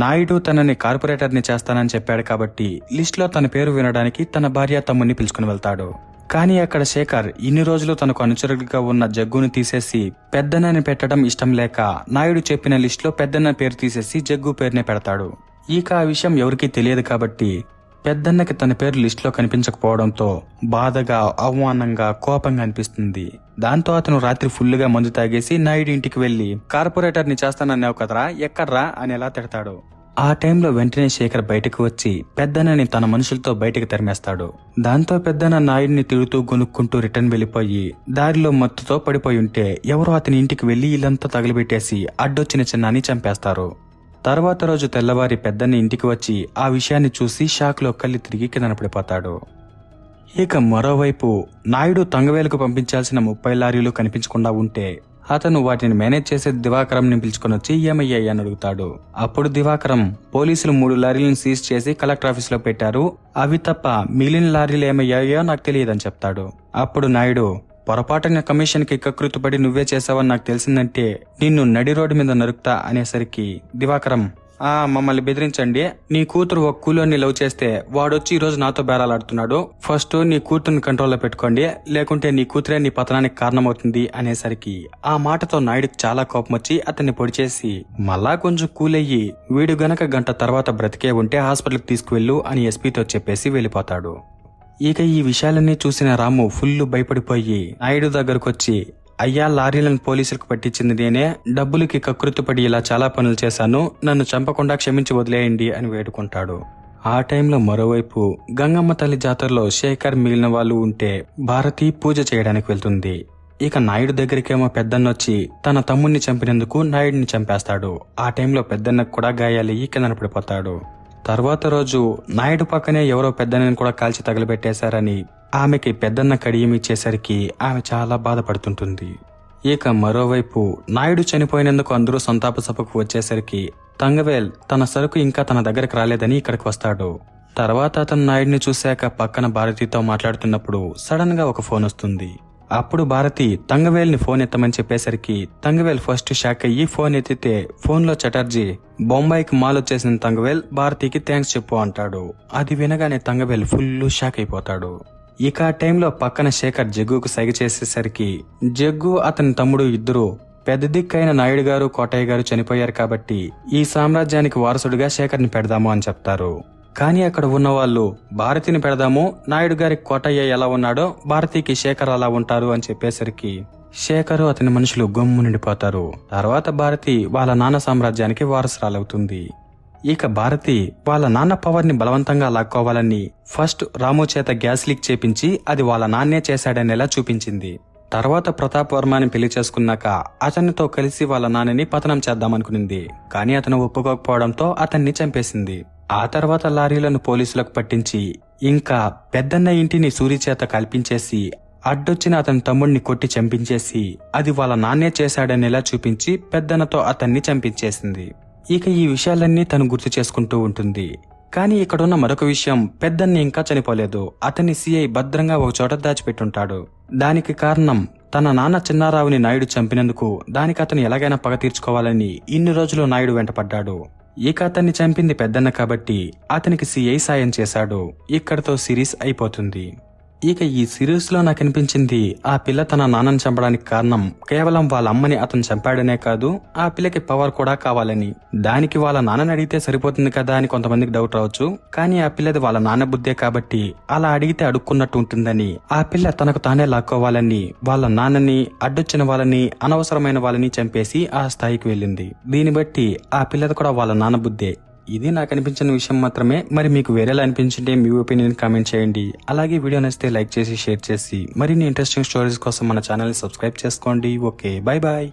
నాయుడు తనని కార్పొరేటర్ని చేస్తానని చెప్పాడు కాబట్టి లిస్టులో తన పేరు వినడానికి తన భార్య తమ్ముని పిలుచుకుని వెళ్తాడు. కానీ అక్కడ శేఖర్ ఇన్ని రోజులు తనకు అనుచరుడిగా ఉన్న జగ్గును తీసేసి పెద్దన్నని పెట్టడం ఇష్టం లేక నాయుడు చెప్పిన లిస్టులో పెద్దన్న పేరు తీసేసి జగ్గు పేరునే పెడతాడు. ఇక ఆ విషయం ఎవరికీ తెలియదు కాబట్టి పెద్దన్నకి తన పేరు లిస్టులో కనిపించకపోవడంతో బాధగా, అవమానంగా, కోపంగా అనిపిస్తుంది. దాంతో అతను రాత్రి ఫుల్లుగా మందు తాగేసి నాయుడు ఇంటికి వెళ్లి కార్పొరేటర్ని చేస్తానన్నావు కదరా, ఎక్కడ్రా అని ఎలా తిడతాడు. ఆ టైంలో వెంటనే శేఖర్ బయటకు వచ్చి పెద్దన్నని తన మనుషులతో బయటకు తరిమేస్తాడు. దాంతో పెద్దన్న నాయుడిని తిడుతూ గొనుక్కుంటూ రిటర్న్ వెళ్లిపోయి దారిలో మత్తుతో పడిపోయి ఉంటే ఎవరో అతని ఇంటికి వెళ్లి ఇల్లంతా తగిలిపెట్టేసి అడ్డొచ్చిన చిన్నాన్ని చంపేస్తారు. తర్వాత రోజు తెల్లవారి పెద్దన్న ఇంటికి వచ్చి ఆ విషయాన్ని చూసి షాక్లో కళ్ళు తిరిగి కిందన పడిపోతాడు. ఇక మరోవైపు నాయుడు తంగవేలుకు పంపించాల్సిన 30 లారీలు కనిపించకుండా ఉంటే అతను వాటిని మేనేజ్ చేసే దివాకరంని పిలుచుకొని వచ్చి ఏమయ్యాయి అని అడుగుతాడు. అప్పుడు దివాకరం, పోలీసులు 3 లారీలను సీజ్ చేసి కలెక్టర్ ఆఫీస్ లో పెట్టారు, అవి తప్ప మిగిలిన లారీలు ఏమయ్యాయో నాకు తెలియదని చెప్తాడు. అప్పుడు నాయుడు, పొరపాటున కమిషన్ కి కకృతిపడి నువ్వే చేసావని నాకు తెలిసిందంటే నిన్ను నడి రోడ్డు మీద నరుకుతా అనేసరికి దివాకరం, మమ్మల్ని బెదిరించండి, నీ కూతురు ఒక కూలోని లవ్ చేస్తే వాడొచ్చి ఈ రోజు నాతో బేరాలాడుతున్నాడు, ఫస్ట్ నీ కూతురుని కంట్రోల్లో పెట్టుకోండి, లేకుంటే నీ కూతురే నీ పతనానికి కారణమవుతుంది అనేసరికి ఆ మాటతో నాయుడికి చాలా కోపం వచ్చి అతన్ని పొడిచేసి మళ్ళా కొంచెం కూలయ్యి వీడు గనక గంట తర్వాత బ్రతికే ఉంటే హాస్పిటల్కి తీసుకువెళ్ళు అని ఎస్పీతో చెప్పేసి వెళ్లిపోతాడు. ఇక ఈ విషయాలన్నీ చూసిన రాము ఫుల్ భయపడిపోయి నాయుడు దగ్గరకొచ్చి, అయ్యా, లారీలను పోలీసులకు పట్టించింది నేనే, డబ్బులకి కకృతిపడి ఇలా చాలా పనులు చేశాను, నన్ను చంపకుండా క్షమించి వదిలేయండి అని వేడుకుంటాడు. ఆ టైంలో మరోవైపు గంగమ్మ తల్లి జాతరలో శేఖర్ మిగిలిన వాళ్ళు ఉంటే భారతి పూజ చేయడానికి వెళ్తుంది. ఇక నాయుడు దగ్గరికేమో పెద్దన్నొచ్చి తన తమ్ముణ్ణి చంపినందుకు నాయుడిని చంపేస్తాడు. ఆ టైంలో పెద్దన్నకు కూడా గాయాలయ్యి కిందన పడిపోతాడు. తర్వాత రోజు నాయుడు పక్కనే ఎవరో పెద్దన్నని కూడా కాల్చి తగలబెట్టేశారని ఆమెకి పెద్దన్న కడియం ఇచ్చేసరికి ఆమె చాలా బాధపడుతుంటుంది. ఇక మరోవైపు నాయుడు చనిపోయినందుకు అందరూ సంతాప సభకు వచ్చేసరికి తంగవేల్ తన సరుకు ఇంకా తన దగ్గరకు రాలేదని ఇక్కడికి వస్తాడు. తర్వాత అతను నాయుడిని చూశాక పక్కన భారతితో మాట్లాడుతున్నప్పుడు సడన్ గా ఒక ఫోన్ వస్తుంది. అప్పుడు భారతి తంగవేల్ని ఫోన్ ఎత్తమని చెప్పేసరికి తంగవేల్ ఫస్ట్ షాక్ అయ్యి ఫోన్ ఎత్తితే ఫోన్లో చటర్జీ, బొంబాయికి మాల్ వచ్చేసిన తంగవేల్ భారతికి థ్యాంక్స్ చెప్పు అంటాడు. అది వినగానే తంగవేల్ ఫుల్ షాక్ అయిపోతాడు. ఇక ఆ టైంలో పక్కన శేఖర్ జగ్గుకు సైగ చేసేసరికి జగ్గు అతని తమ్ముడు ఇద్దరు పెద్ద దిక్కైన నాయుడు గారు, కోటయ్య గారు చనిపోయారు కాబట్టి ఈ సామ్రాజ్యానికి వారసుడిగా శేఖర్ని పెడదాము అని చెప్తారు. కానీ అక్కడ ఉన్న వాళ్ళు భారతిని పెడదాము, నాయుడు గారికి కోటయ్య ఎలా ఉన్నాడో భారతికి శేఖర్ అలా ఉంటారు అని చెప్పేసరికి శేఖరు అతని మనుషులు గమ్ము నిండిపోతారు. తర్వాత భారతి వాళ్ళ నాన్న సామ్రాజ్యానికి వారసురాలవుతుంది. ఇక భారతి వాళ్ళ నాన్న పవర్ ని బలవంతంగా లాక్కోవాలని ఫస్ట్ రాము చేత గ్యాస్ లీక్ చేపించి అది వాళ్ళ నాన్నే చేశాడనేలా చూపించింది. తర్వాత ప్రతాప్ వర్మని పెళ్లి చేసుకున్నాక అతనితో కలిసి వాళ్ళ నాన్నని పతనం చేద్దామనుకునింది. కానీ అతను ఒప్పుకోకపోవడంతో అతన్ని చంపేసింది. ఆ తర్వాత లారీలను పోలీసులకు పట్టించి ఇంకా పెద్దన్న ఇంటిని సూరి చేత కల్పించేసి అడ్డొచ్చిన అతని తమ్ముడిని కొట్టి చంపించేసి అది వాళ్ళ నాన్నే చేశాడనేలా చూపించి పెద్దన్నతో అతన్ని చంపించేసింది. ఇక ఈ విషయాలన్నీ తను గుర్తు చేసుకుంటూ ఉంటుంది. కానీ ఇక్కడున్న మరొక విషయం, పెద్దన్ని ఇంకా చనిపోలేదు. అతన్ని సిఐ భద్రంగా ఒక చోట దాచిపెట్టుంటాడు. దానికి కారణం తన నాన్న చిన్నారావుని నాయుడు చంపినందుకు దానికి అతను ఎలాగైనా పగ తీర్చుకోవాలని ఇన్ని రోజులు నాయుడు వెంటపడ్డాడు. ఇక అతన్ని చంపింది పెద్దన్న కాబట్టి అతనికి సిఐ సాయం చేశాడు. ఇక్కడతో సిరీస్ అయిపోతుంది. ఇక ఈ సిరీస్ లో నాకు అనిపించింది ఆ పిల్ల తన నాన్నని చంపడానికి కారణం కేవలం వాళ్ళ అమ్మని అతను చంపాడనే కాదు, ఆ పిల్లకి పవర్ కూడా కావాలని. దానికి వాళ్ళ నాన్నని అడిగితే సరిపోతుంది కదా అని కొంతమందికి డౌట్ రావచ్చు. కానీ ఆ పిల్లది వాళ్ళ నాన్న బుద్ధే కాబట్టి అలా అడిగితే అడుక్కున్నట్టు ఉంటుందని ఆ పిల్ల తనకు తానే లాక్కోవాలని వాళ్ళ నాన్నని, అడ్డొచ్చిన వాళ్ళని, అనవసరమైన వాళ్ళని చంపేసి ఆ స్థాయికి వెళ్ళింది. దీన్ని బట్టి ఆ పిల్లది కూడా వాళ్ళ నాన్న బుద్ధే. ఇది నాకు అనిపించిన విషయం మాత్రమే. మరి మీకు వేరేలా అనిపించింటే మీ ఒపీనియన్ కామెంట్ చేయండి. అలాగే వీడియో నచ్చితే లైక్ చేసి షేర్ చేసి మరిన్ని ఇంట్రెస్టింగ్ స్టోరీస్ కోసం మన ఛానల్ ని సబ్స్క్రైబ్ చేసుకోండి. Okay, bye bye.